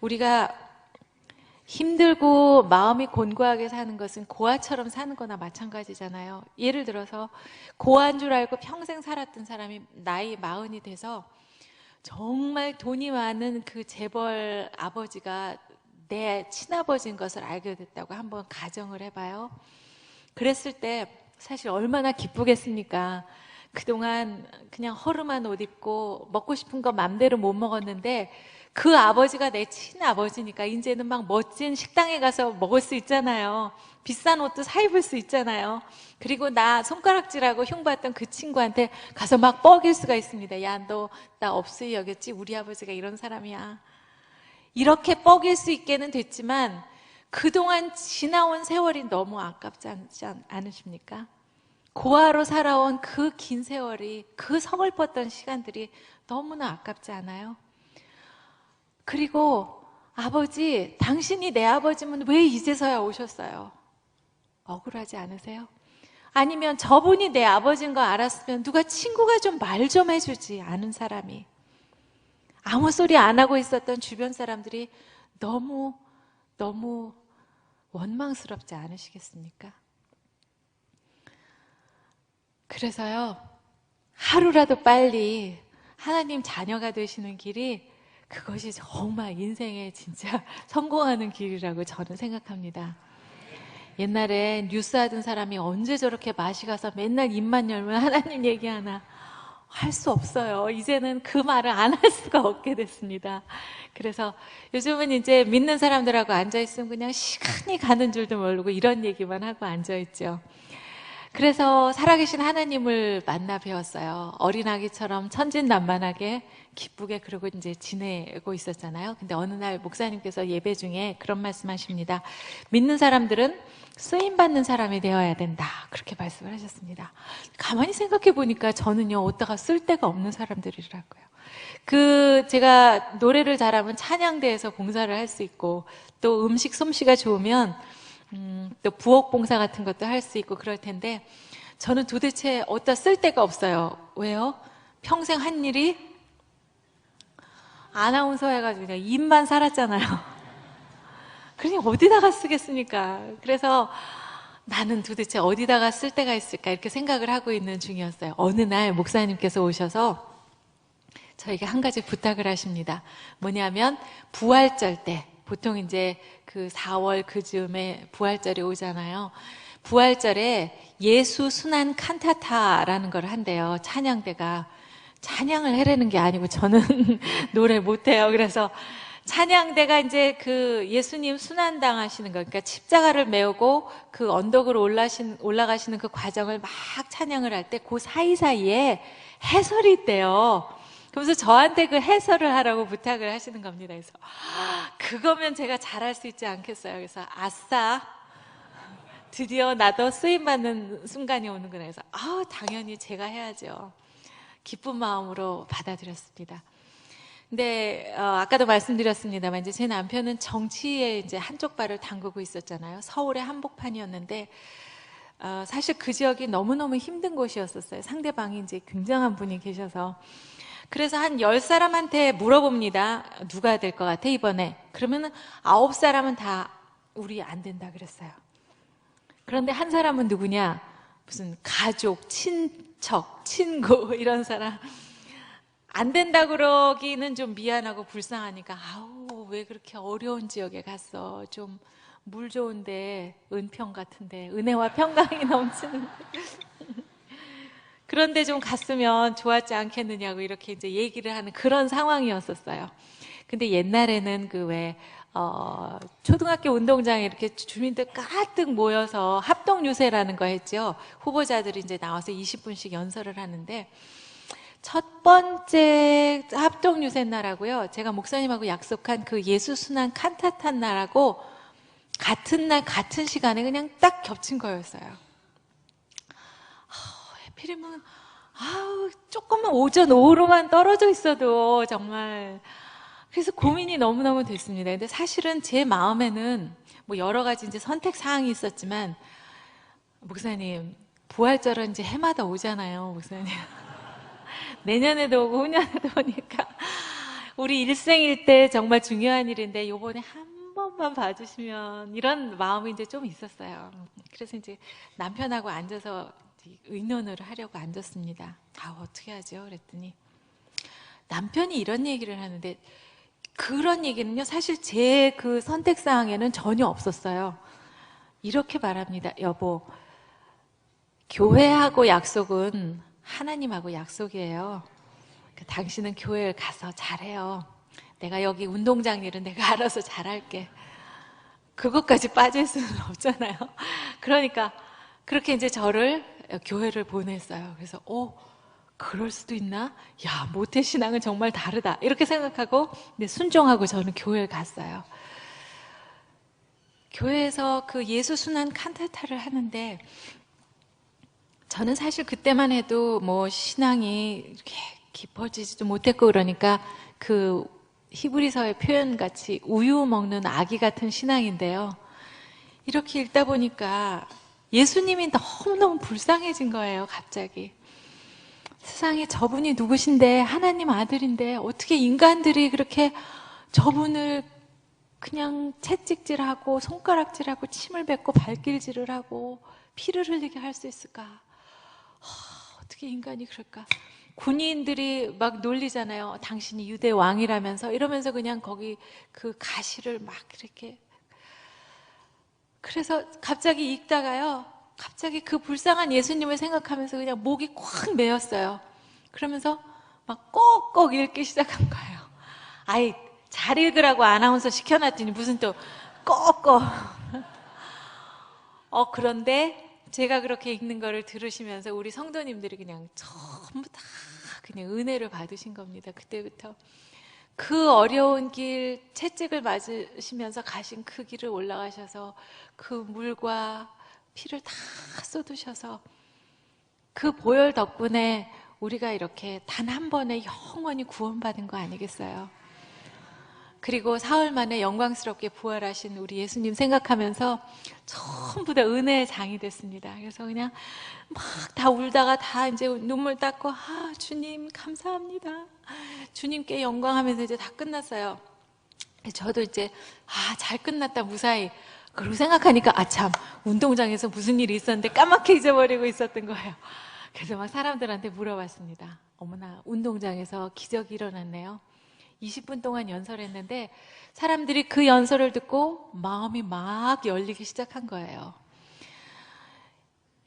우리가 힘들고 마음이 곤고하게 사는 것은 고아처럼 사는 거나 마찬가지잖아요. 예를 들어서 고아인 줄 알고 평생 살았던 사람이 나이 40이 돼서 정말 돈이 많은 그 재벌 아버지가 내 친아버지인 것을 알게 됐다고 한번 가정을 해봐요. 그랬을 때 사실 얼마나 기쁘겠습니까? 그동안 그냥 허름한 옷 입고 먹고 싶은 거 맘대로 못 먹었는데 그 아버지가 내 친아버지니까 이제는 막 멋진 식당에 가서 먹을 수 있잖아요. 비싼 옷도 사 입을 수 있잖아요. 그리고 나 손가락질하고 흉봤던 그 친구한테 가서 막 뻐길 수가 있습니다. 야, 너 나 없이 여겼지? 우리 아버지가 이런 사람이야. 이렇게 뻐길 수 있게는 됐지만 그동안 지나온 세월이 너무 아깝지 않으십니까? 고아로 살아온 그 긴 세월이, 그 서글펐던 시간들이 너무나 아깝지 않아요? 그리고 아버지, 당신이 내 아버지면 왜 이제서야 오셨어요? 억울하지 않으세요? 아니면 저분이 내 아버지인 거 알았으면 누가 친구가 좀 말 좀 해주지, 아는 사람이. 아무 소리 안 하고 있었던 주변 사람들이 너무 원망스럽지 않으시겠습니까? 그래서요, 하루라도 빨리 하나님 자녀가 되시는 길이, 그것이 정말 인생에 진짜 성공하는 길이라고 저는 생각합니다. 옛날에 뉴스 하던 사람이 언제 저렇게 맛이 가서 맨날 입만 열면 하나님 얘기하나, 할 수 없어요. 이제는 그 말을 안 할 수가 없게 됐습니다. 그래서 요즘은 이제 믿는 사람들하고 앉아있으면 그냥 시간이 가는 줄도 모르고 이런 얘기만 하고 앉아있죠. 그래서 살아계신 하나님을 만나 배웠어요. 어린아기처럼 천진난만하게 기쁘게 그러고 이제 지내고 있었잖아요. 근데 어느 날 목사님께서 예배 중에 그런 말씀하십니다. 믿는 사람들은 쓰임받는 사람이 되어야 된다, 그렇게 말씀을 하셨습니다. 가만히 생각해 보니까 저는요, 어디다가 쓸 데가 없는 사람들이라고요. 제가 노래를 잘하면 찬양대에서 봉사를 할 수 있고, 또 음식 솜씨가 좋으면 또 부엌 봉사 같은 것도 할 수 있고 그럴 텐데, 저는 도대체 어디다 쓸 데가 없어요. 왜요? 평생 한 일이 아나운서 해가지고 그냥 입만 살았잖아요. 그러니 어디다가 쓰겠습니까? 그래서 나는 도대체 어디다가 쓸 데가 있을까, 이렇게 생각을 하고 있는 중이었어요. 어느 날 목사님께서 오셔서 저에게 한 가지 부탁을 하십니다. 뭐냐면, 부활절 때, 보통 이제 그 4월 그 즈음에 부활절이 오잖아요. 부활절에 예수 순환 칸타타라는 걸 한대요. 찬양대가. 찬양을 해라는 게 아니고 저는 노래 못해요. 그래서 찬양대가 이제 그 예수님 순환당하시는 거, 그러니까 십자가를 메우고 그 언덕으로 올라가시는 그 과정을 막 찬양을 할 때 그 사이사이에 해설이 있대요. 그래서 저한테 그 해설을 하라고 부탁을 하시는 겁니다. 그래서 그거면 제가 잘할 수 있지 않겠어요? 그래서 아싸, 드디어 나도 쓰임받는 순간이 오는구나 해서 당연히 제가 해야죠. 기쁜 마음으로 받아들였습니다. 근데 아까도 말씀드렸습니다만, 이제 제 남편은 정치에 이제 한쪽 발을 담그고 있었잖아요. 서울의 한복판이었는데 사실 그 지역이 너무너무 힘든 곳이었었어요. 상대방이 이제 굉장한 분이 계셔서. 그래서 한 10사람한테 물어봅니다. 누가 될 것 같아 이번에? 그러면은 9사람은 다 우리 안 된다 그랬어요. 그런데 한 사람은 누구냐? 무슨 가족, 친척, 친구 이런 사람. 안 된다 그러기는 좀 미안하고 불쌍하니까, 왜 그렇게 어려운 지역에 갔어? 좀 물 좋은데, 은평 같은데, 은혜와 평강이 넘치는데 그런데 좀 갔으면 좋았지 않겠느냐고 이렇게 이제 얘기를 하는 그런 상황이었었어요. 근데 옛날에는 초등학교 운동장에 이렇게 주민들 가득 모여서 합동유세라는 거 했죠. 후보자들이 이제 나와서 20분씩 연설을 하는데, 첫 번째 합동유세 날하고요, 제가 목사님하고 약속한 그 예수순환 칸타타 날하고 같은 날 같은 시간에 그냥 딱 겹친 거였어요. 하필이면 조금만 오전 오후로만 떨어져 있어도 정말. 그래서 고민이 너무너무 됐습니다. 근데 사실은 제 마음에는 뭐 여러 가지 이제 선택 사항이 있었지만, 목사님, 부활절은 이제 해마다 오잖아요, 목사님. 내년에도 오고 후년에도 오니까 우리 일생일 때 정말 중요한 일인데 요번에 한 번만 봐주시면, 이런 마음이 이제 좀 있었어요. 그래서 이제 남편하고 앉아서 의논을 하려고 앉았습니다. 어떻게 하죠? 그랬더니 남편이 이런 얘기를 하는데, 그런 얘기는요, 사실 제 그 선택사항에는 전혀 없었어요. 이렇게 말합니다. 여보, 교회하고 약속은 하나님하고 약속이에요. 당신은 교회를 가서 잘해요. 내가 여기 운동장 일은 내가 알아서 잘할게. 그것까지 빠질 수는 없잖아요. 그러니까 그렇게 이제 저를 교회를 보냈어요. 그래서 그럴 수도 있나? 야, 모태신앙은 정말 다르다. 이렇게 생각하고 순종하고 저는 교회를 갔어요. 교회에서 그 예수 순환 칸타타를 하는데 저는 사실 그때만 해도 뭐 신앙이 이렇게 깊어지지도 못했고 그러니까 그 히브리서의 표현같이 우유 먹는 아기 같은 신앙인데요. 이렇게 읽다 보니까 예수님이 너무너무 불쌍해진 거예요, 갑자기. 세상에 저분이 누구신데, 하나님 아들인데, 어떻게 인간들이 그렇게 저분을 그냥 채찍질하고, 손가락질하고, 침을 뱉고, 발길질을 하고, 피를 흘리게 할 수 있을까? 어떻게 인간이 그럴까? 군인들이 막 놀리잖아요. 당신이 유대 왕이라면서. 이러면서 그냥 거기 그 가시를 막 이렇게. 그래서 갑자기 읽다가요. 갑자기 그 불쌍한 예수님을 생각하면서 그냥 목이 콱 메였어요. 그러면서 막 꼭꼭 읽기 시작한 거예요. 아이, 잘 읽으라고 아나운서 시켜놨더니 무슨 또 꼭꼭. 그런데 제가 그렇게 읽는 거를 들으시면서 우리 성도님들이 그냥 전부 다 그냥 은혜를 받으신 겁니다. 그때부터. 그 어려운 길 채찍을 맞으시면서 가신 그 길을 올라가셔서 그 물과 피를 다 쏟으셔서 그 보혈 덕분에 우리가 이렇게 단 한 번에 영원히 구원받은 거 아니겠어요? 그리고 사흘 만에 영광스럽게 부활하신 우리 예수님 생각하면서 전부 다 은혜의 장이 됐습니다. 그래서 그냥 막 다 울다가 다 이제 눈물 닦고 주님 감사합니다. 주님께 영광하면서 이제 다 끝났어요. 저도 이제 잘 끝났다 무사히. 그리고 생각하니까 참 운동장에서 무슨 일이 있었는데 까맣게 잊어버리고 있었던 거예요. 그래서 막 사람들한테 물어봤습니다. 어머나, 운동장에서 기적이 일어났네요. 20분 동안 연설했는데 사람들이 그 연설을 듣고 마음이 막 열리기 시작한 거예요.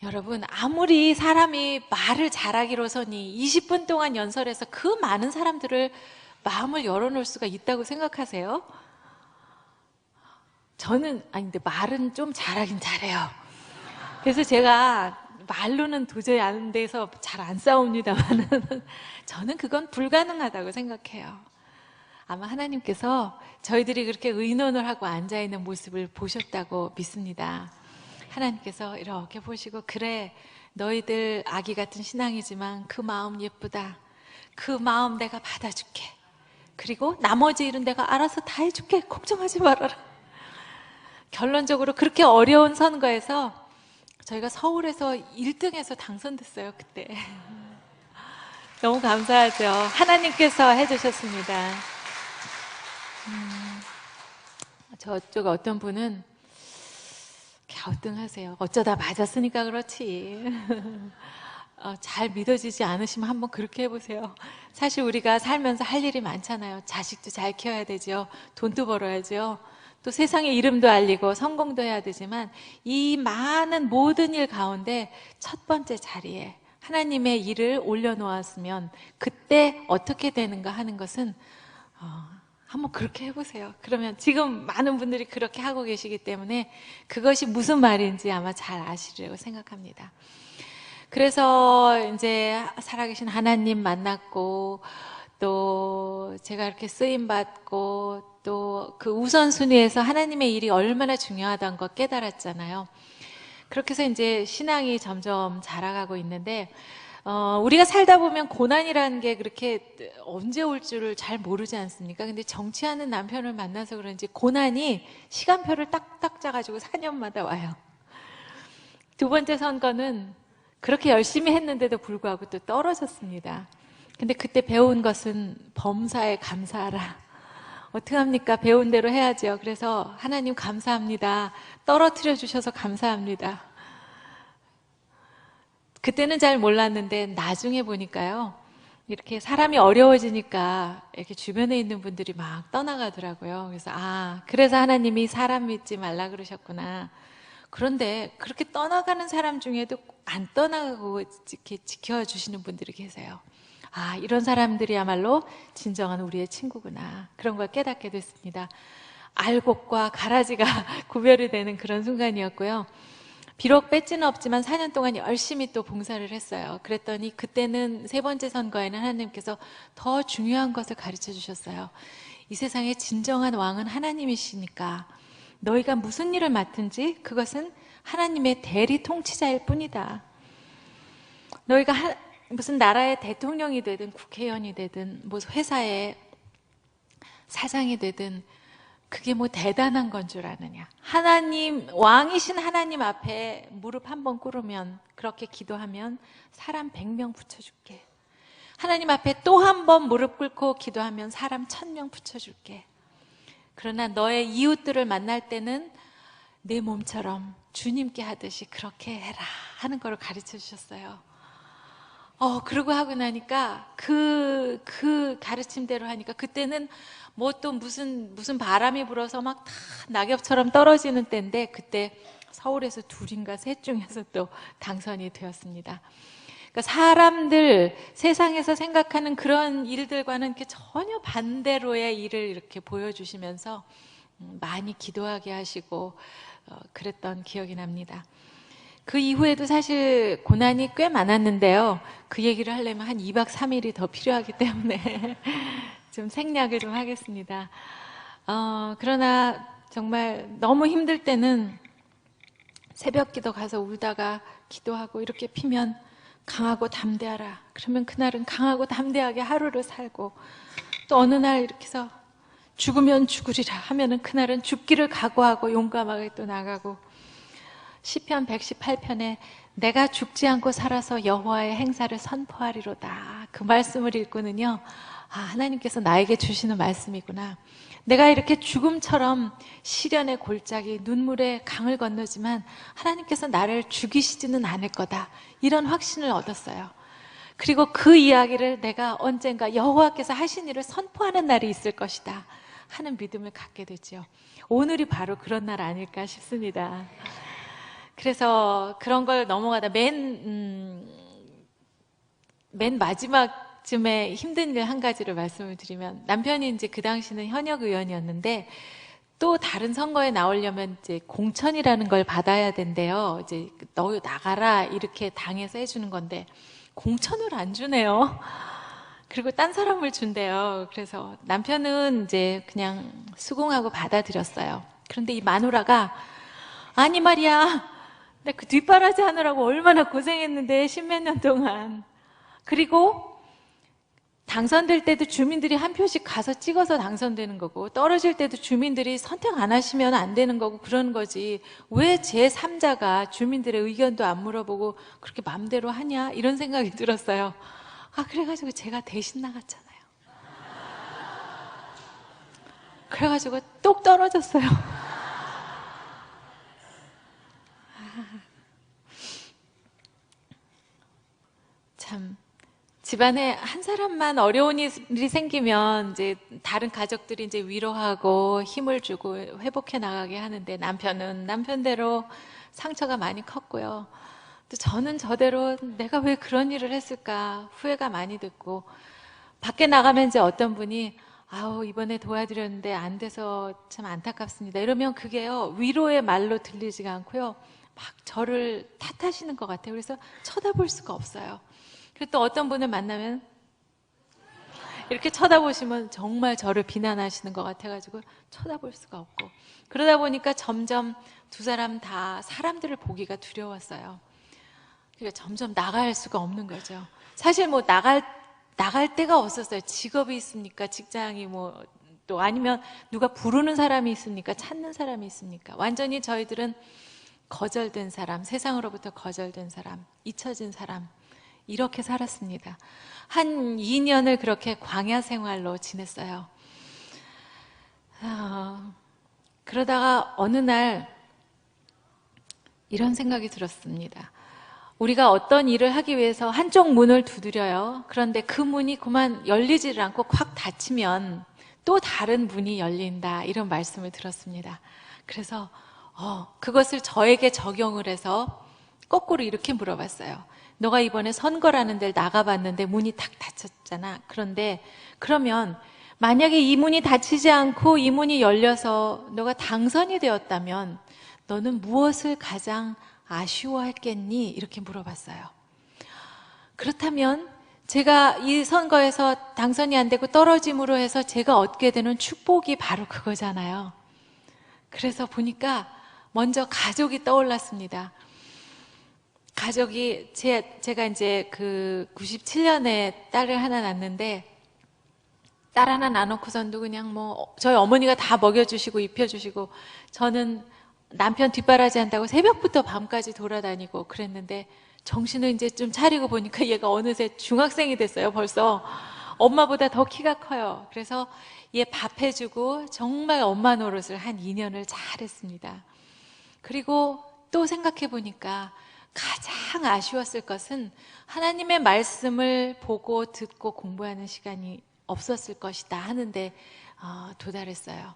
여러분, 아무리 사람이 말을 잘하기로서니 20분 동안 연설해서 그 많은 사람들을 마음을 열어놓을 수가 있다고 생각하세요? 저는 근데 말은 좀 잘하긴 잘해요. 그래서 제가 말로는 도저히 안 돼서 잘 안 싸웁니다만 저는 그건 불가능하다고 생각해요. 아마 하나님께서 저희들이 그렇게 의논을 하고 앉아있는 모습을 보셨다고 믿습니다. 하나님께서 이렇게 보시고, 그래, 너희들 아기 같은 신앙이지만 그 마음 예쁘다. 그 마음 내가 받아줄게. 그리고 나머지 일은 내가 알아서 다 해줄게. 걱정하지 말아라. 결론적으로 그렇게 어려운 선거에서 저희가 서울에서 1등해서 당선됐어요, 그때. 너무 감사하죠. 하나님께서 해주셨습니다. 저쪽 어떤 분은 갸우뚱하세요. 어쩌다 맞았으니까 그렇지. 잘 믿어지지 않으시면 한번 그렇게 해보세요. 사실 우리가 살면서 할 일이 많잖아요. 자식도 잘 키워야 되죠. 돈도 벌어야죠. 또 세상의 이름도 알리고 성공도 해야 되지만 이 많은 모든 일 가운데 첫 번째 자리에 하나님의 일을 올려놓았으면 그때 어떻게 되는가 하는 것은 한번 그렇게 해보세요. 그러면 지금 많은 분들이 그렇게 하고 계시기 때문에 그것이 무슨 말인지 아마 잘 아시리라고 생각합니다. 그래서 이제 살아계신 하나님 만났고 또 제가 이렇게 쓰임받고 또 그 우선순위에서 하나님의 일이 얼마나 중요하다는 거 깨달았잖아요. 그렇게 해서 이제 신앙이 점점 자라가고 있는데 우리가 살다 보면 고난이라는 게 그렇게 언제 올 줄을 잘 모르지 않습니까? 근데 정치하는 남편을 만나서 그런지 고난이 시간표를 딱딱 짜가지고 4년마다 와요. 두 번째 선거는 그렇게 열심히 했는데도 불구하고 또 떨어졌습니다. 근데 그때 배운 것은 범사에 감사하라. 어떻게 합니까? 배운 대로 해야죠. 그래서 하나님 감사합니다. 떨어뜨려 주셔서 감사합니다. 그때는 잘 몰랐는데 나중에 보니까요. 이렇게 사람이 어려워지니까 이렇게 주변에 있는 분들이 막 떠나가더라고요. 그래서 그래서 하나님이 사람 믿지 말라 그러셨구나. 그런데 그렇게 떠나가는 사람 중에도 안 떠나가고 이렇게 지켜주시는 분들이 계세요. 아, 이런 사람들이야말로 진정한 우리의 친구구나. 그런 걸 깨닫게 됐습니다. 알곡과 가라지가 구별이 되는 그런 순간이었고요. 비록 배지는 없지만 4년 동안 열심히 또 봉사를 했어요. 그랬더니 그때는 세 번째 선거에는 하나님께서 더 중요한 것을 가르쳐 주셨어요. 이 세상의 진정한 왕은 하나님이시니까 너희가 무슨 일을 맡든지 그것은 하나님의 대리 통치자일 뿐이다. 너희가 무슨 나라의 대통령이 되든 국회의원이 되든 뭐 회사의 사장이 되든 그게 뭐 대단한 건 줄 아느냐. 하나님, 왕이신 하나님 앞에 무릎 한번 꿇으면, 그렇게 기도하면 사람 100명 붙여줄게. 하나님 앞에 또 한 번 무릎 꿇고 기도하면 사람 1000명 붙여줄게. 그러나 너의 이웃들을 만날 때는 내 몸처럼 주님께 하듯이 그렇게 해라 하는 걸 가르쳐 주셨어요. 그러고 하고 나니까 그 가르침대로 하니까 그때는 뭐 또 무슨 바람이 불어서 막 다 낙엽처럼 떨어지는 때인데 그때 서울에서 둘인가 셋 중에서 또 당선이 되었습니다. 그러니까 사람들 세상에서 생각하는 그런 일들과는 이렇게 전혀 반대로의 일을 이렇게 보여주시면서 많이 기도하게 하시고 그랬던 기억이 납니다. 그 이후에도 사실 고난이 꽤 많았는데요. 그 얘기를 하려면 한 2박 3일이 더 필요하기 때문에 좀 생략을 좀 하겠습니다. 그러나 정말 너무 힘들 때는 새벽 기도 가서 울다가 기도하고 이렇게 피면 강하고 담대하라. 그러면 그날은 강하고 담대하게 하루를 살고 또 어느 날 이렇게 해서 죽으면 죽으리라 하면은 그날은 죽기를 각오하고 용감하게 또 나가고 시편 118편에 내가 죽지 않고 살아서 여호와의 행사를 선포하리로다. 그 말씀을 읽고는요. 아, 하나님께서 나에게 주시는 말씀이구나. 내가 이렇게 죽음처럼 시련의 골짜기, 눈물의 강을 건너지만 하나님께서 나를 죽이시지는 않을 거다. 이런 확신을 얻었어요. 그리고 그 이야기를 내가 언젠가 여호와께서 하신 일을 선포하는 날이 있을 것이다 하는 믿음을 갖게 되죠. 오늘이 바로 그런 날 아닐까 싶습니다. 그래서 그런 걸 넘어가다 맨 마지막쯤에 힘든 일 한 가지를 말씀을 드리면 남편이 이제 그 당시는 현역 의원이었는데 또 다른 선거에 나오려면 이제 공천이라는 걸 받아야 된대요. 이제 너 나가라 이렇게 당에서 해주는 건데 공천을 안 주네요. 그리고 딴 사람을 준대요. 그래서 남편은 이제 그냥 수긍하고 받아들였어요. 그런데 이 마누라가 아니 말이야. 내가 그 뒷바라지 하느라고 얼마나 고생했는데 10몇 년 동안. 그리고 당선될 때도 주민들이 한 표씩 가서 찍어서 당선되는 거고 떨어질 때도 주민들이 선택 안 하시면 안 되는 거고 그런 거지 왜 제3자가 주민들의 의견도 안 물어보고 그렇게 맘대로 하냐 이런 생각이 들었어요. 그래가지고 제가 대신 나갔잖아요. 그래가지고 똑 떨어졌어요. 참 집안에 한 사람만 어려운 일이 생기면 이제 다른 가족들이 이제 위로하고 힘을 주고 회복해 나가게 하는데 남편은 남편대로 상처가 많이 컸고요. 또 저는 저대로 내가 왜 그런 일을 했을까 후회가 많이 됐고 밖에 나가면 이제 어떤 분이 이번에 도와드렸는데 안 돼서 참 안타깝습니다. 이러면 그게요 위로의 말로 들리지가 않고요 막 저를 탓하시는 것 같아요. 그래서 쳐다볼 수가 없어요. 그리고 또 어떤 분을 만나면 이렇게 쳐다보시면 정말 저를 비난하시는 것 같아가지고 쳐다볼 수가 없고 그러다 보니까 점점 두 사람 다 사람들을 보기가 두려웠어요. 그러니까 점점 나갈 수가 없는 거죠. 사실 뭐 나갈 데가 없었어요. 직업이 있습니까? 직장이 뭐 또 아니면 누가 부르는 사람이 있습니까? 찾는 사람이 있습니까? 완전히 저희들은 거절된 사람, 세상으로부터 거절된 사람, 잊혀진 사람 이렇게 살았습니다. 한 2년을 그렇게 광야 생활로 지냈어요. 그러다가 어느 날 이런 생각이 들었습니다. 우리가 어떤 일을 하기 위해서 한쪽 문을 두드려요. 그런데 그 문이 그만 열리지를 않고 확 닫히면 또 다른 문이 열린다. 이런 말씀을 들었습니다. 그래서 그것을 저에게 적용을 해서 거꾸로 이렇게 물어봤어요. 너가 이번에 선거라는 데를 나가봤는데 문이 탁 닫혔잖아. 그런데 그러면 만약에 이 문이 닫히지 않고 이 문이 열려서 너가 당선이 되었다면 너는 무엇을 가장 아쉬워했겠니? 이렇게 물어봤어요. 그렇다면 제가 이 선거에서 당선이 안 되고 떨어짐으로 해서 제가 얻게 되는 축복이 바로 그거잖아요. 그래서 보니까 먼저 가족이 떠올랐습니다. 가족이 제가 이제 그 97년에 딸을 하나 낳았는데 딸 하나 낳아놓고선도 그냥 뭐 저희 어머니가 다 먹여주시고 입혀주시고 저는 남편 뒷바라지 한다고 새벽부터 밤까지 돌아다니고 그랬는데 정신을 이제 좀 차리고 보니까 얘가 어느새 중학생이 됐어요. 벌써 엄마보다 더 키가 커요. 그래서 얘 밥 해주고 정말 엄마 노릇을 한 2년을 잘했습니다. 그리고 또 생각해 보니까 가장 아쉬웠을 것은 하나님의 말씀을 보고 듣고 공부하는 시간이 없었을 것이다 하는데 도달했어요.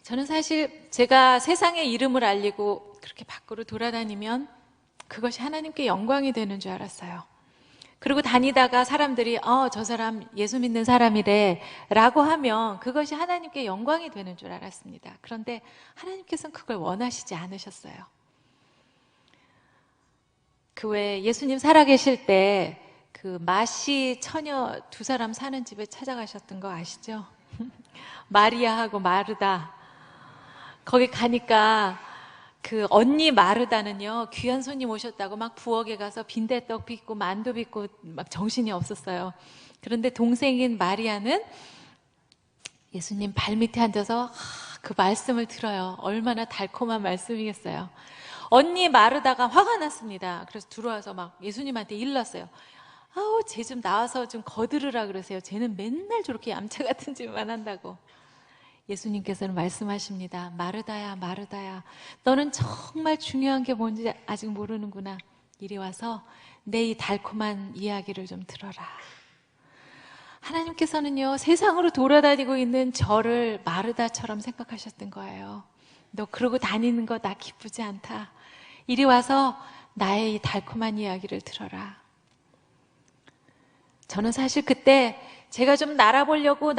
저는 사실 제가 세상의 이름을 알리고 그렇게 밖으로 돌아다니면 그것이 하나님께 영광이 되는 줄 알았어요. 그리고 다니다가 사람들이 저 사람 예수 믿는 사람이래 라고 하면 그것이 하나님께 영광이 되는 줄 알았습니다. 그런데 하나님께서는 그걸 원하시지 않으셨어요. 그 외에 예수님 살아계실 때 그 마시 처녀 두 사람 사는 집에 찾아가셨던 거 아시죠? 마리아하고 마르다. 거기 가니까 그 언니 마르다는요, 귀한 손님 오셨다고 막 부엌에 가서 빈대떡 빚고 만두 빚고 막 정신이 없었어요. 그런데 동생인 마리아는 예수님 발밑에 앉아서 그 말씀을 들어요. 얼마나 달콤한 말씀이겠어요. 언니 마르다가 화가 났습니다. 그래서 들어와서 막 예수님한테 일렀어요. 아우, 쟤 좀 나와서 좀 거들으라 그러세요. 쟤는 맨날 저렇게 얌체 같은 짓만 한다고. 예수님께서는 말씀하십니다. 마르다야, 마르다야, 너는 정말 중요한 게 뭔지 아직 모르는구나. 이리 와서 내 이 달콤한 이야기를 좀 들어라. 하나님께서는요, 세상으로 돌아다니고 있는 저를 마르다처럼 생각하셨던 거예요. 너 그러고 다니는 거 나 기쁘지 않다. 이리 와서 나의 이 달콤한 이야기를 들어라. 저는 사실 그때 제가 좀 날아보려고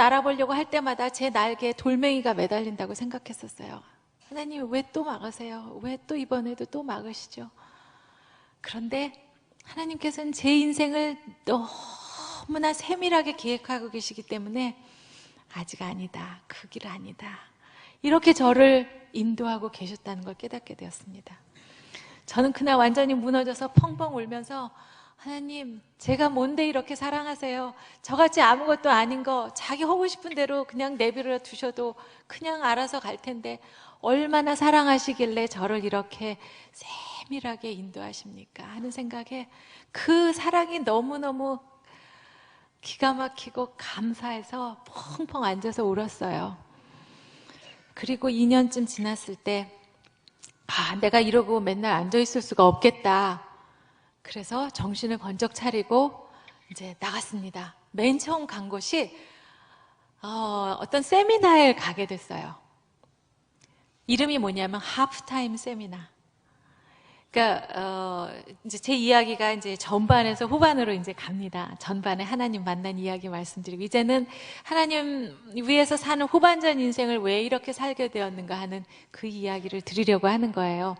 할 때마다 제 날개에 돌멩이가 매달린다고 생각했었어요. 하나님, 왜 또 막으세요? 왜 또 이번에도 또 막으시죠? 그런데 하나님께서는 제 인생을 너무나 세밀하게 계획하고 계시기 때문에 아직 아니다, 그 길 아니다, 이렇게 저를 인도하고 계셨다는 걸 깨닫게 되었습니다. 저는 그날 완전히 무너져서 펑펑 울면서 하나님, 제가 뭔데 이렇게 사랑하세요? 저같이 아무것도 아닌 거 자기 하고 싶은 대로 그냥 내버려 두셔도 그냥 알아서 갈 텐데 얼마나 사랑하시길래 저를 이렇게 세밀하게 인도하십니까? 하는 생각에 그 사랑이 너무너무 기가 막히고 감사해서 펑펑 앉아서 울었어요. 그리고 2년쯤 지났을 때 내가 이러고 맨날 앉아있을 수가 없겠다. 그래서 정신을 번쩍 차리고 이제 나갔습니다. 맨 처음 간 곳이 어떤 세미나에 가게 됐어요. 이름이 뭐냐면 하프타임 세미나. 그러니까 이제 제 이야기가 이제 전반에서 후반으로 이제 갑니다. 전반에 하나님 만난 이야기 말씀드리고 이제는 하나님 위해서 사는 후반전 인생을 왜 이렇게 살게 되었는가 하는 그 이야기를 드리려고 하는 거예요.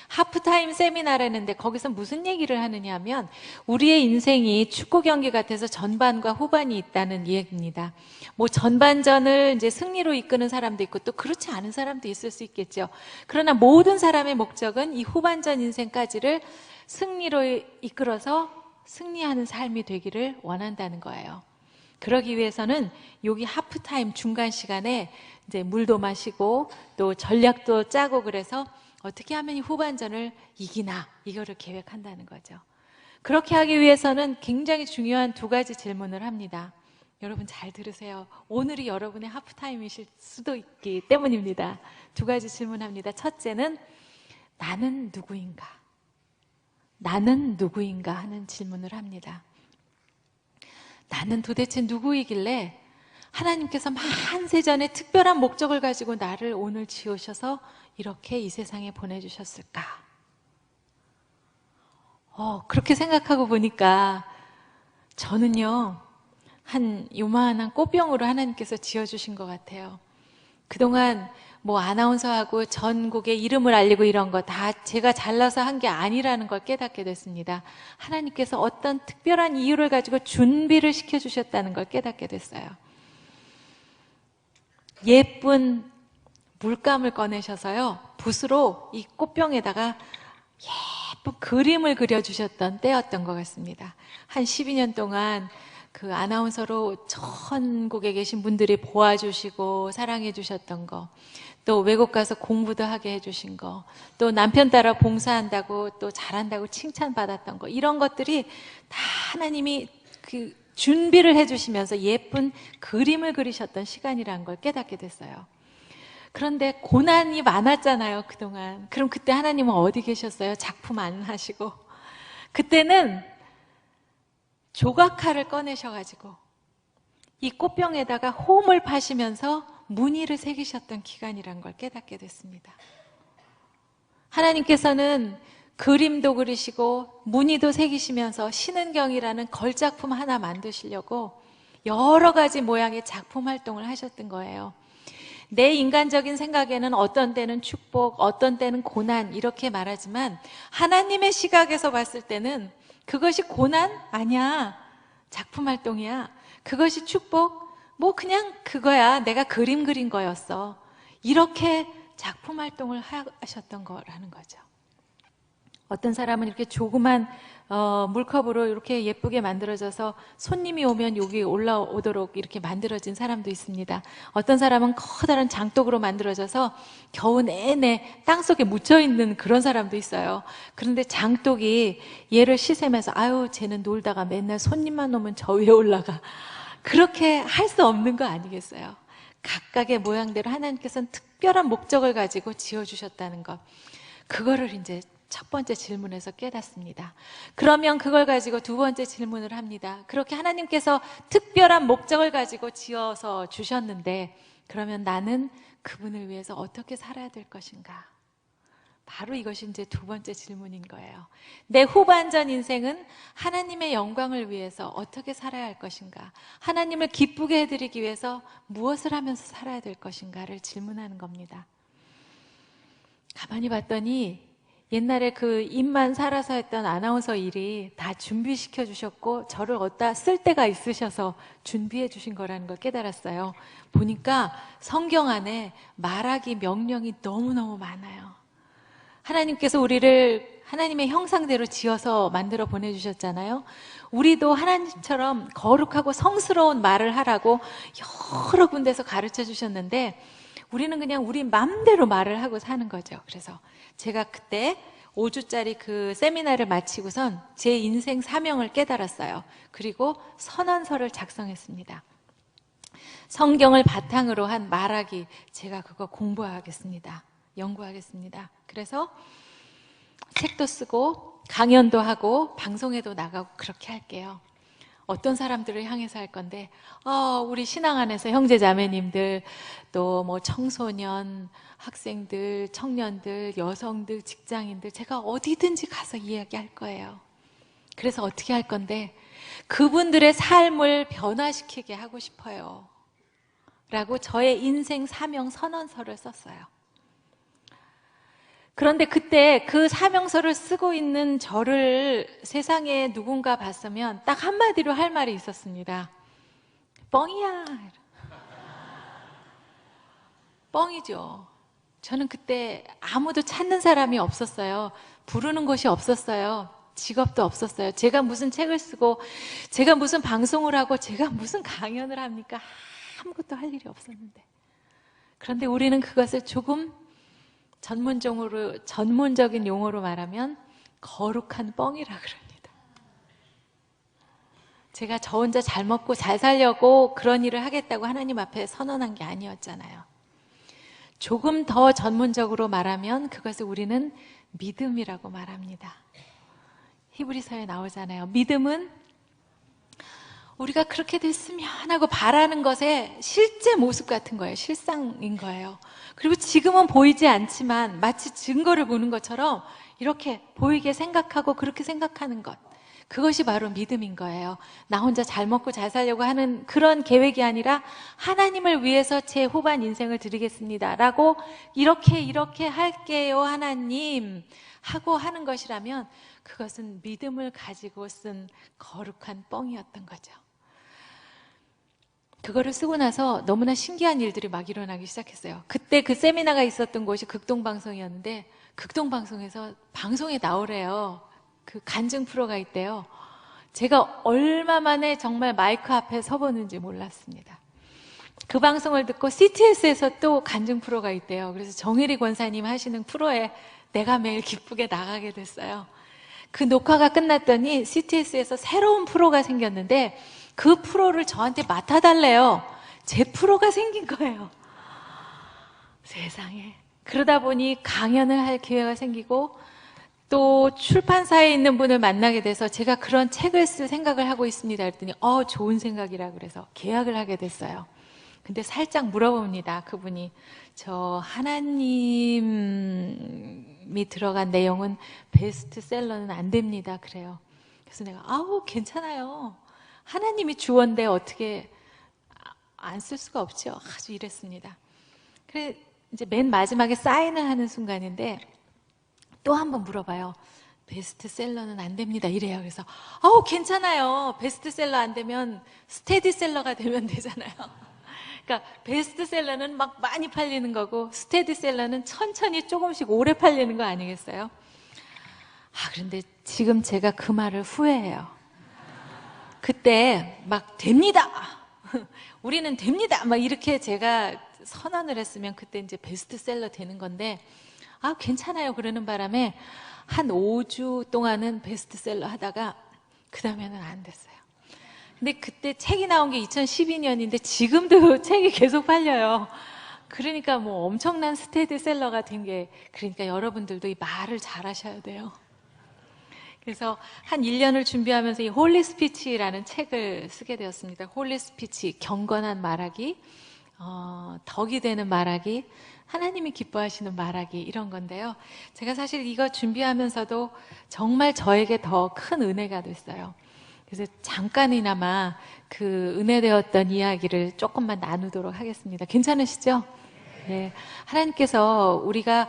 하프타임 세미나라는데 거기서 무슨 얘기를 하느냐 하면 우리의 인생이 축구 경기 같아서 전반과 후반이 있다는 얘기입니다. 뭐 전반전을 이제 승리로 이끄는 사람도 있고 또 그렇지 않은 사람도 있을 수 있겠죠. 그러나 모든 사람의 목적은 이 후반전 인생까지를 승리로 이끌어서 승리하는 삶이 되기를 원한다는 거예요. 그러기 위해서는 여기 하프타임 중간 시간에 이제 물도 마시고 또 전략도 짜고 그래서 어떻게 하면 이 후반전을 이기나 이거를 계획한다는 거죠. 그렇게 하기 위해서는 굉장히 중요한 두 가지 질문을 합니다. 여러분 잘 들으세요. 오늘이 여러분의 하프타임이실 수도 있기 때문입니다. 두 가지 질문합니다. 첫째는 나는 누구인가? 나는 누구인가 하는 질문을 합니다. 나는 도대체 누구이길래 하나님께서 만세전에 특별한 목적을 가지고 나를 오늘 지으셔서 이렇게 이 세상에 보내주셨을까? 그렇게 생각하고 보니까 저는요, 한 요만한 꽃병으로 하나님께서 지어주신 것 같아요. 그동안 뭐 아나운서하고 전국에 이름을 알리고 이런 거 다 제가 잘나서 한 게 아니라는 걸 깨닫게 됐습니다. 하나님께서 어떤 특별한 이유를 가지고 준비를 시켜주셨다는 걸 깨닫게 됐어요. 예쁜 물감을 꺼내셔서요, 붓으로 이 꽃병에다가 예쁜 그림을 그려주셨던 때였던 것 같습니다. 한 12년 동안 그 아나운서로 전국에 계신 분들이 보아주시고 사랑해 주셨던 거, 또 외국 가서 공부도 하게 해주신 거, 또 남편 따라 봉사한다고 또 잘한다고 칭찬받았던 거, 이런 것들이 다 하나님이 그 준비를 해주시면서 예쁜 그림을 그리셨던 시간이라는 걸 깨닫게 됐어요. 그런데 고난이 많았잖아요, 그동안. 그럼 그때 하나님은 어디 계셨어요? 작품 안 하시고. 그때는 조각칼을 꺼내셔가지고 이 꽃병에다가 홈을 파시면서 무늬를 새기셨던 기간이란 걸 깨닫게 됐습니다. 하나님께서는 그림도 그리시고 무늬도 새기시면서 신은경이라는 걸작품 하나 만드시려고 여러 가지 모양의 작품 활동을 하셨던 거예요. 내 인간적인 생각에는 어떤 때는 축복, 어떤 때는 고난 이렇게 말하지만 하나님의 시각에서 봤을 때는 그것이 고난? 아니야. 작품 활동이야. 그것이 축복? 뭐 그냥 그거야. 내가 그림 그린 거였어. 이렇게 작품 활동을 하셨던 거라는 거죠. 어떤 사람은 이렇게 조그만 물컵으로 이렇게 예쁘게 만들어져서 손님이 오면 여기 올라오도록 이렇게 만들어진 사람도 있습니다. 어떤 사람은 커다란 장독으로 만들어져서 겨우 내내 땅속에 묻혀있는 그런 사람도 있어요. 그런데 장독이 얘를 씻으면서 아유 쟤는 놀다가 맨날 손님만 오면 저 위에 올라가. 그렇게 할 수 없는 거 아니겠어요? 각각의 모양대로 하나님께서는 특별한 목적을 가지고 지어주셨다는 것, 그거를 이제 첫 번째 질문에서 깨닫습니다. 그러면 그걸 가지고 두 번째 질문을 합니다. 그렇게 하나님께서 특별한 목적을 가지고 지어서 주셨는데 그러면 나는 그분을 위해서 어떻게 살아야 될 것인가? 바로 이것이 이제 두 번째 질문인 거예요. 내 후반전 인생은 하나님의 영광을 위해서 어떻게 살아야 할 것인가? 하나님을 기쁘게 해드리기 위해서 무엇을 하면서 살아야 될 것인가를 질문하는 겁니다. 가만히 봤더니 옛날에 그 입만 살아서 했던 아나운서 일이 다 준비시켜 주셨고 저를 어디다 쓸 데가 있으셔서 준비해 주신 거라는 걸 깨달았어요. 보니까 성경 안에 말하기 명령이 너무너무 많아요. 하나님께서 우리를 하나님의 형상대로 지어서 만들어 보내주셨잖아요. 우리도 하나님처럼 거룩하고 성스러운 말을 하라고 여러 군데서 가르쳐 주셨는데 우리는 그냥 우리 맘대로 말을 하고 사는 거죠. 그래서 제가 그때 5주짜리 그 세미나를 마치고선 제 인생 사명을 깨달았어요. 그리고 선언서를 작성했습니다. 성경을 바탕으로 한 말하기, 제가 그거 공부하겠습니다. 연구하겠습니다. 그래서 책도 쓰고 강연도 하고 방송에도 나가고 그렇게 할게요. 어떤 사람들을 향해서 할 건데 우리 신앙 안에서 형제 자매님들, 또 뭐 청소년, 학생들, 청년들, 여성들, 직장인들, 제가 어디든지 가서 이야기할 거예요. 그래서 어떻게 할 건데 그분들의 삶을 변화시키게 하고 싶어요 라고 저의 인생 사명 선언서를 썼어요. 그런데 그때 그 사명서를 쓰고 있는 저를 세상에 누군가 봤으면 딱 한마디로 할 말이 있었습니다. 뻥이야. 뻥이죠. 저는 그때 아무도 찾는 사람이 없었어요. 부르는 곳이 없었어요. 직업도 없었어요. 제가 무슨 책을 쓰고 제가 무슨 방송을 하고 제가 무슨 강연을 합니까? 아무것도 할 일이 없었는데. 그런데 우리는 그것을 조금 전문적인 용어로 말하면 거룩한 뻥이라 그럽니다. 제가 저 혼자 잘 먹고 잘 살려고 그런 일을 하겠다고 하나님 앞에 선언한 게 아니었잖아요. 조금 더 전문적으로 말하면 그것을 우리는 믿음이라고 말합니다. 히브리서에 나오잖아요. 믿음은 우리가 그렇게 됐으면 하고 바라는 것의 실제 모습 같은 거예요. 실상인 거예요. 그리고 지금은 보이지 않지만 마치 증거를 보는 것처럼 이렇게 보이게 생각하고 그렇게 생각하는 것. 그것이 바로 믿음인 거예요. 나 혼자 잘 먹고 잘 살려고 하는 그런 계획이 아니라 하나님을 위해서 제 후반 인생을 드리겠습니다 라고 이렇게 할게요 하나님 하고 하는 것이라면 그것은 믿음을 가지고 쓴 거룩한 뻥이었던 거죠. 그거를 쓰고 나서 너무나 신기한 일들이 막 일어나기 시작했어요. 그때 그 세미나가 있었던 곳이 극동방송이었는데 극동방송에서 방송에 나오래요. 그 간증 프로가 있대요. 제가 얼마 만에 정말 마이크 앞에 서보는지 몰랐습니다. 그 방송을 듣고 CTS에서 또 간증 프로가 있대요. 그래서 정혜리 권사님 하시는 프로에 내가 매일 기쁘게 나가게 됐어요. 그 녹화가 끝났더니 CTS에서 새로운 프로가 생겼는데 그 프로를 저한테 맡아달래요. 제 프로가 생긴 거예요. 세상에. 그러다 보니 강연을 할 기회가 생기고 또 출판사에 있는 분을 만나게 돼서 제가 그런 책을 쓸 생각을 하고 있습니다. 그랬더니 좋은 생각이라 그래서 계약을 하게 됐어요. 근데 살짝 물어봅니다. 그분이 저 하나님이 들어간 내용은 베스트셀러는 안 됩니다. 그래요. 그래서 내가 괜찮아요. 하나님이 주원데 어떻게 안 쓸 수가 없죠. 아주 이랬습니다. 그래 이제 맨 마지막에 사인을 하는 순간인데 또 한 번 물어봐요. 베스트셀러는 안 됩니다. 이래요. 그래서 괜찮아요. 베스트셀러 안 되면 스테디셀러가 되면 되잖아요. 그러니까 베스트셀러는 막 많이 팔리는 거고 스테디셀러는 천천히 조금씩 오래 팔리는 거 아니겠어요? 그런데 지금 제가 그 말을 후회해요. 그때 막 됩니다. 우리는 됩니다. 막 이렇게 제가 선언을 했으면 그때 이제 베스트셀러 되는 건데 괜찮아요. 그러는 바람에 한 5주 동안은 베스트셀러 하다가 그 다음에는 안 됐어요. 근데 그때 책이 나온 게 2012년인데 지금도 책이 계속 팔려요. 그러니까 뭐 엄청난 스테디셀러가 된 게 그러니까 여러분들도 이 말을 잘 하셔야 돼요. 그래서 한 1년을 준비하면서 이 홀리 스피치라는 책을 쓰게 되었습니다. 홀리 스피치, 경건한 말하기, 덕이 되는 말하기, 하나님이 기뻐하시는 말하기 이런 건데요. 제가 사실 이거 준비하면서도 정말 저에게 더 큰 은혜가 됐어요. 그래서 잠깐이나마 그 은혜되었던 이야기를 조금만 나누도록 하겠습니다. 괜찮으시죠? 네. 하나님께서 우리가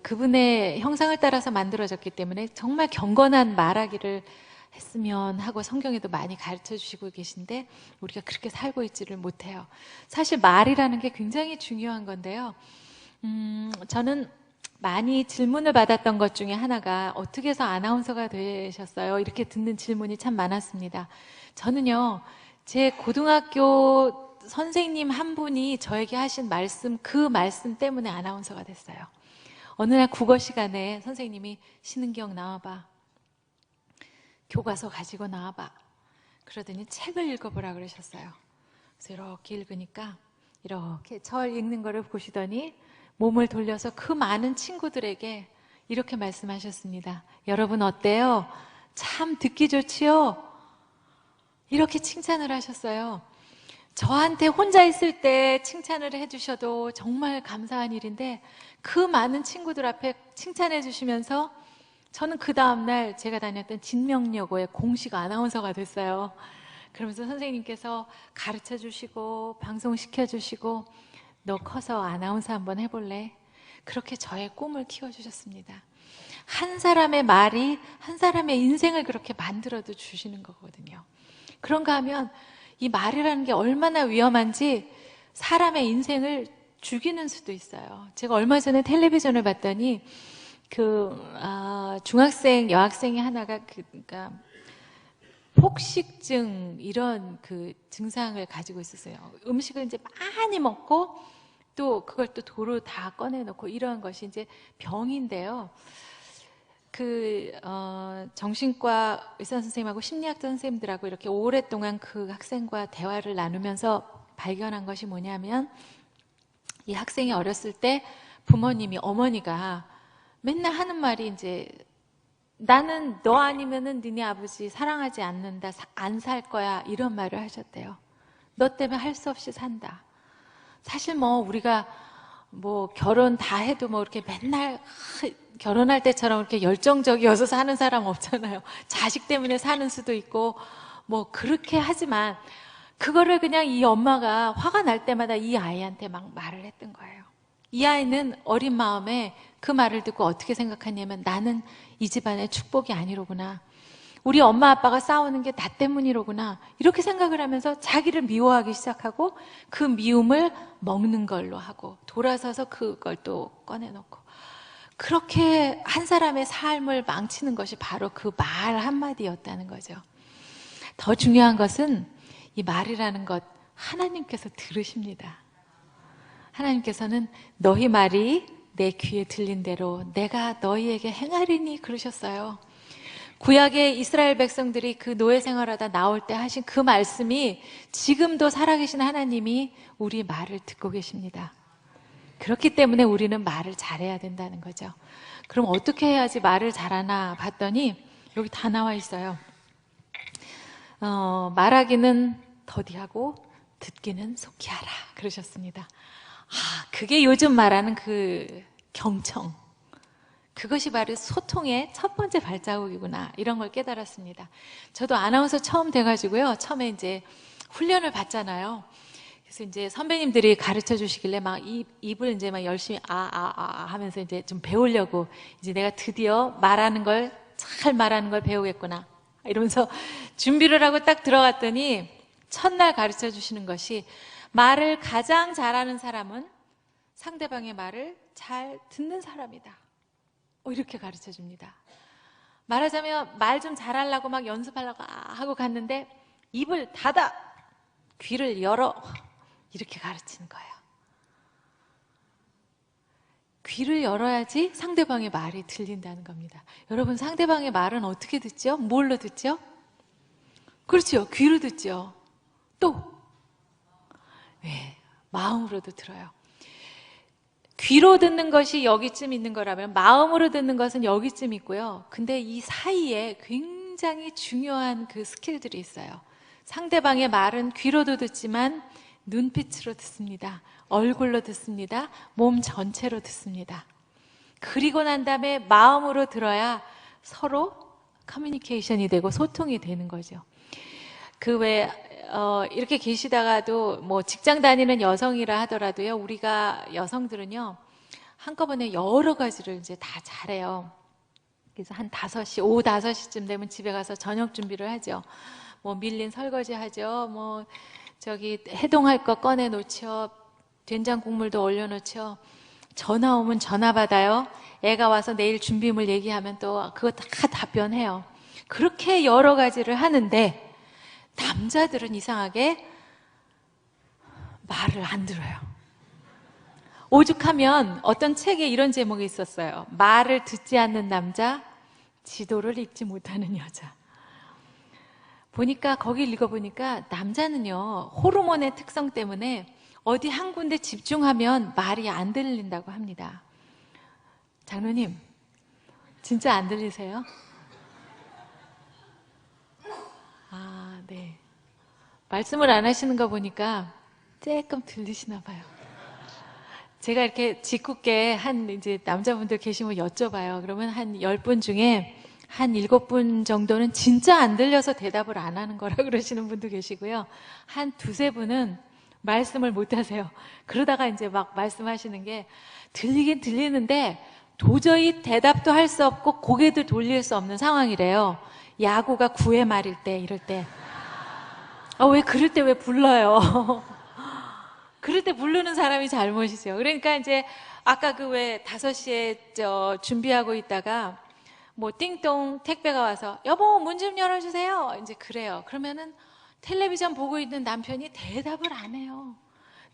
그분의 형상을 따라서 만들어졌기 때문에 정말 경건한 말하기를 했으면 하고 성경에도 많이 가르쳐 주시고 계신데 우리가 그렇게 살고 있지를 못해요. 사실 말이라는 게 굉장히 중요한 건데요. 저는 많이 질문을 받았던 것 중에 하나가 어떻게 해서 아나운서가 되셨어요? 이렇게 듣는 질문이 참 많았습니다. 저는요, 제 고등학교 선생님 한 분이 저에게 하신 말씀, 그 말씀 때문에 아나운서가 됐어요. 어느 날 국어 시간에 선생님이 신은경 나와봐. 교과서 가지고 나와봐. 그러더니 책을 읽어보라 그러셨어요. 그래서 이렇게 읽으니까 이렇게 절 읽는 거를 보시더니 몸을 돌려서 그 많은 친구들에게 이렇게 말씀하셨습니다. 여러분 어때요? 참 듣기 좋지요? 이렇게 칭찬을 하셨어요. 저한테 혼자 있을 때 칭찬을 해주셔도 정말 감사한 일인데 그 많은 친구들 앞에 칭찬해 주시면서 저는 그 다음날 제가 다녔던 진명여고의 공식 아나운서가 됐어요. 그러면서 선생님께서 가르쳐 주시고 방송시켜 주시고 너 커서 아나운서 한번 해볼래? 그렇게 저의 꿈을 키워주셨습니다. 한 사람의 말이 한 사람의 인생을 그렇게 만들어도 주시는 거거든요. 그런가 하면 이 말이라는 게 얼마나 위험한지 사람의 인생을 죽이는 수도 있어요. 제가 얼마 전에 텔레비전을 봤더니 중학생, 여학생이 하나가 그러니까 폭식증 이런 그 증상을 가지고 있었어요. 음식을 이제 많이 먹고 또 그걸 또 도로 다 꺼내놓고 이런 것이 이제 병인데요. 정신과 의사 선생님하고 심리학자 선생님들하고 이렇게 오랫동안 그 학생과 대화를 나누면서 발견한 것이 뭐냐면 이 학생이 어렸을 때 부모님이 어머니가 맨날 하는 말이 이제 나는 너 아니면은 니네 아버지 사랑하지 않는다, 안 살 거야, 이런 말을 하셨대요. 너 때문에 할 수 없이 산다. 사실 뭐 우리가 뭐 결혼 다 해도 뭐 이렇게 맨날 결혼할 때처럼 이렇게 열정적이어서 사는 사람 없잖아요. 자식 때문에 사는 수도 있고 뭐 그렇게 하지만 그거를 그냥 이 엄마가 화가 날 때마다 이 아이한테 막 말을 했던 거예요. 이 아이는 어린 마음에 그 말을 듣고 어떻게 생각하냐면 나는 이 집안의 축복이 아니로구나. 우리 엄마 아빠가 싸우는 게 나 때문이로구나. 이렇게 생각을 하면서 자기를 미워하기 시작하고 그 미움을 먹는 걸로 하고 돌아서서 그걸 또 꺼내놓고 그렇게 한 사람의 삶을 망치는 것이 바로 그 말 한마디였다는 거죠. 더 중요한 것은 이 말이라는 것 하나님께서 들으십니다. 하나님께서는 너희 말이 내 귀에 들린 대로 내가 너희에게 행하리니 그러셨어요. 구약의 이스라엘 백성들이 그 노예 생활하다 나올 때 하신 그 말씀이 지금도 살아계신 하나님이 우리 말을 듣고 계십니다. 그렇기 때문에 우리는 말을 잘해야 된다는 거죠. 그럼 어떻게 해야지 말을 잘하나 봤더니 여기 다 나와 있어요. 말하기는 더디하고 듣기는 속히 하라 그러셨습니다. 그게 요즘 말하는 그 경청, 그것이 바로 소통의 첫 번째 발자국이구나 이런 걸 깨달았습니다. 저도 아나운서 처음 돼가지고요, 처음에 이제 훈련을 받잖아요. 그래서 이제 선배님들이 가르쳐 주시길래 막 입을 이제 막 열심히 하면서 이제 좀 배우려고, 이제 내가 드디어 말하는 걸, 잘 말하는 걸 배우겠구나 이러면서 준비를 하고 딱 들어갔더니 첫날 가르쳐 주시는 것이 말을 가장 잘하는 사람은 상대방의 말을 잘 듣는 사람이다. 이렇게 가르쳐 줍니다. 말하자면 말 좀 잘하려고 막 연습하려고 하고 갔는데 입을 닫아, 귀를 열어, 이렇게 가르치는 거예요. 귀를 열어야지 상대방의 말이 들린다는 겁니다. 여러분, 상대방의 말은 어떻게 듣죠? 뭘로 듣죠? 그렇죠. 귀로 듣죠. 또 마음으로도 들어요. 귀로 듣는 것이 여기쯤 있는 거라면 마음으로 듣는 것은 여기쯤 있고요. 근데 이 사이에 굉장히 중요한 그 스킬들이 있어요. 상대방의 말은 귀로도 듣지만 눈빛으로 듣습니다. 얼굴로 듣습니다. 몸 전체로 듣습니다. 그리고 난 다음에 마음으로 들어야 서로 커뮤니케이션이 되고 소통이 되는 거죠. 이렇게 계시다가도 뭐 직장 다니는 여성이라 하더라도요, 우리가 여성들은요, 한꺼번에 여러 가지를 이제 다 잘해요. 그래서 한 5시, 오후 5시쯤 되면 집에 가서 저녁 준비를 하죠. 뭐 밀린 설거지 하죠. 뭐 해동할 거 꺼내 놓죠. 된장 국물도 얼려 놓죠. 전화 오면 전화 받아요. 애가 와서 내일 준비물 얘기하면 또 그거 다 답변해요. 그렇게 여러 가지를 하는데 남자들은 이상하게 말을 안 들어요. 오죽하면 어떤 책에 이런 제목이 있었어요. 말을 듣지 않는 남자, 지도를 읽지 못하는 여자. 보니까 거기 읽어보니까 남자는요, 호르몬의 특성 때문에 어디 한 군데 집중하면 말이 안 들린다고 합니다. 장로님, 진짜 안 들리세요? 네. 말씀을 안 하시는 거 보니까 조금 들리시나 봐요. 제가 이렇게 짓궂게 이제 남자분들 계시면 여쭤봐요. 그러면 한 10분 중에 한 7분 정도는 진짜 안 들려서 대답을 안 하는 거라 그러시는 분도 계시고요. 한 2-3분은 말씀을 못 하세요. 그러다가 이제 막 말씀하시는 게 들리긴 들리는데 도저히 대답도 할 수 없고 고개도 돌릴 수 없는 상황이래요. 야구가 9회 말일 때, 이럴 때. 왜 그럴 때 왜 불러요? 그럴 때 부르는 사람이 잘못이죠. 그러니까 이제 아까 5시에 준비하고 있다가 뭐 띵동 택배가 와서 여보 문 좀 열어주세요. 이제 그래요. 그러면은 텔레비전 보고 있는 남편이 대답을 안 해요.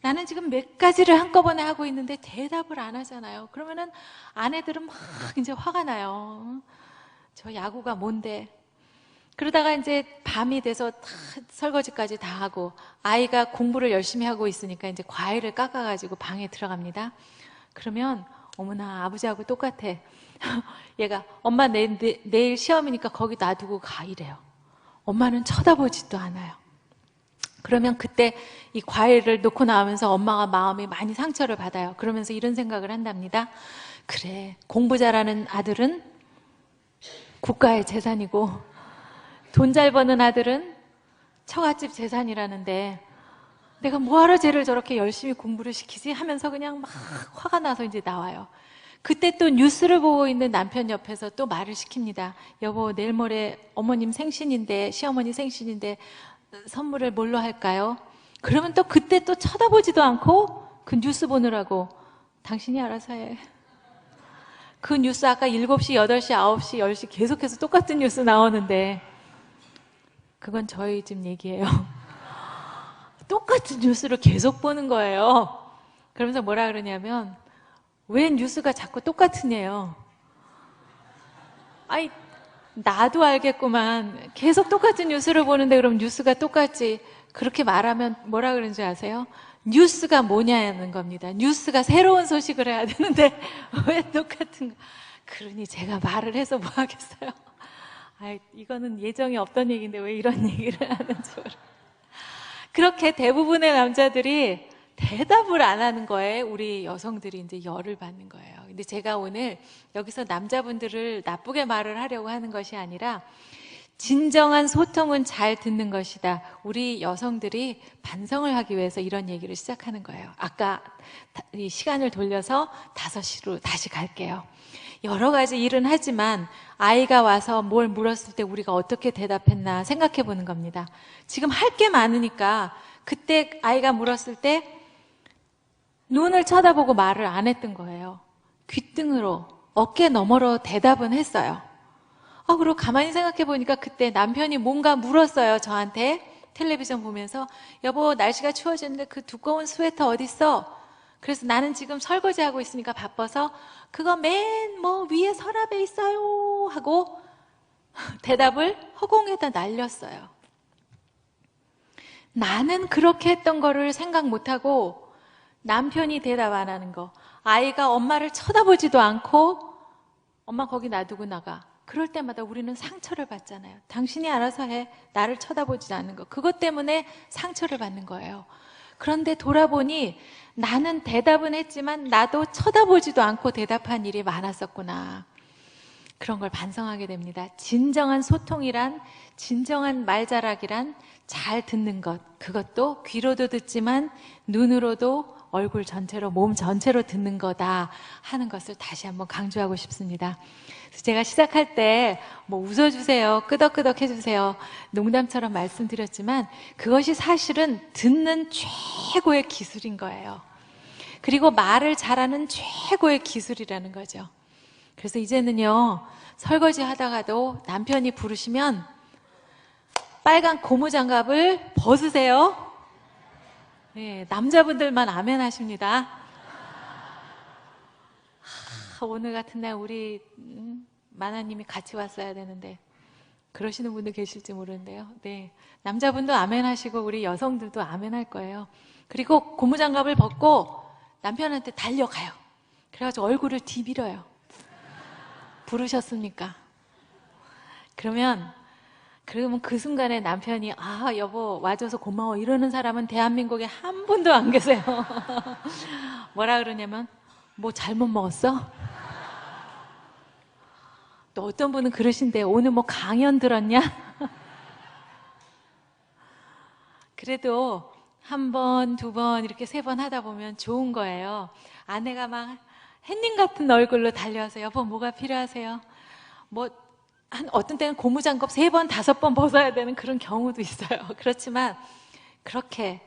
나는 지금 몇 가지를 한꺼번에 하고 있는데 대답을 안 하잖아요. 그러면은 아내들은 막 이제 화가 나요. 저 야구가 뭔데? 그러다가 이제 밤이 돼서 설거지까지 다 하고 아이가 공부를 열심히 하고 있으니까 이제 과일을 깎아가지고 방에 들어갑니다. 그러면 어머나 아버지하고 똑같아. 얘가 엄마 내일 시험이니까 거기 놔두고 가 이래요. 엄마는 쳐다보지도 않아요. 그러면 그때 이 과일을 놓고 나오면서 엄마가 마음이 많이 상처를 받아요. 그러면서 이런 생각을 한답니다. 그래, 공부 잘하는 아들은 국가의 재산이고 돈 잘 버는 아들은 처갓집 재산이라는데 내가 뭐하러 쟤를 저렇게 열심히 공부를 시키지? 하면서 그냥 막 화가 나서 이제 나와요. 그때 또 뉴스를 보고 있는 남편 옆에서 또 말을 시킵니다. 여보, 내일 모레 어머님 생신인데, 시어머니 생신인데 선물을 뭘로 할까요? 그러면 또 그때 또 쳐다보지도 않고 그 뉴스 보느라고 당신이 알아서 해. 그 뉴스 아까 7시, 8시, 9시, 10시 계속해서 똑같은 뉴스 나오는데 그건 저희 집 얘기예요. 똑같은 뉴스를 계속 보는 거예요. 그러면서 뭐라 그러냐면 왜 뉴스가 자꾸 똑같으냐요. 아이, 나도 알겠구만. 계속 똑같은 뉴스를 보는데 그럼 뉴스가 똑같지. 그렇게 말하면 뭐라 그러는지 아세요? 뉴스가 뭐냐는 겁니다. 뉴스가 새로운 소식을 해야 되는데 왜 똑같은 거. 그러니 제가 말을 해서 뭐 하겠어요. 아이, 이거는 예정이 없던 얘기인데 왜 이런 얘기를 하는지 모르겠어요. 그렇게 대부분의 남자들이 대답을 안 하는 거에 우리 여성들이 이제 열을 받는 거예요. 근데 제가 오늘 여기서 남자분들을 나쁘게 말을 하려고 하는 것이 아니라 진정한 소통은 잘 듣는 것이다. 우리 여성들이 반성을 하기 위해서 이런 얘기를 시작하는 거예요. 아까 이 시간을 돌려서 5시로 다시 갈게요. 여러 가지 일은 하지만 아이가 와서 뭘 물었을 때 우리가 어떻게 대답했나 생각해 보는 겁니다. 지금 할 게 많으니까 그때 아이가 물었을 때 눈을 쳐다보고 말을 안 했던 거예요. 귓등으로, 어깨 너머로 대답은 했어요. 그리고 가만히 생각해 보니까 그때 남편이 뭔가 물었어요. 저한테 텔레비전 보면서 여보 날씨가 추워졌는데 그 두꺼운 스웨터 어딨어? 그래서 나는 지금 설거지하고 있으니까 바빠서 그거 맨 뭐 위에 서랍에 있어요 하고 대답을 허공에다 날렸어요. 나는 그렇게 했던 거를 생각 못하고 남편이 대답 안 하는 거, 아이가 엄마를 쳐다보지도 않고 엄마 거기 놔두고 나가. 그럴 때마다 우리는 상처를 받잖아요. 당신이 알아서 해. 나를 쳐다보지 않는 거. 그것 때문에 상처를 받는 거예요. 그런데 돌아보니 나는 대답은 했지만 나도 쳐다보지도 않고 대답한 일이 많았었구나. 그런 걸 반성하게 됩니다. 진정한 소통이란, 진정한 말자락이란 잘 듣는 것. 그것도 귀로도 듣지만 눈으로도 얼굴 전체로, 몸 전체로 듣는 거다 하는 것을 다시 한번 강조하고 싶습니다. 제가 시작할 때 뭐 웃어주세요, 끄덕끄덕 해주세요 농담처럼 말씀드렸지만 그것이 사실은 듣는 최고의 기술인 거예요. 그리고 말을 잘하는 최고의 기술이라는 거죠. 그래서 이제는요, 설거지 하다가도 남편이 부르시면 빨간 고무장갑을 벗으세요. 네, 남자분들만 아멘 하십니다. 오늘 같은 날 우리 마나님이 같이 왔어야 되는데 그러시는 분도 계실지 모르는데요. 네, 남자분도 아멘 하시고 우리 여성들도 아멘 할 거예요. 그리고 고무장갑을 벗고 남편한테 달려가요. 그래가지고 얼굴을 뒤밀어요. 부르셨습니까? 그러면 그 순간에 남편이 여보 와줘서 고마워 이러는 사람은 대한민국에 한 분도 안 계세요. 뭐라 그러냐면 뭐 잘못 먹었어? 또 어떤 분은 그러신데 오늘 뭐 강연 들었냐? 그래도 한 번, 두 번 이렇게 3번 하다 보면 좋은 거예요. 아내가 막 햇님 같은 얼굴로 달려와서 여보 뭐가 필요하세요? 어떤 때는 고무장갑 3번, 5번 벗어야 되는 그런 경우도 있어요. 그렇지만 그렇게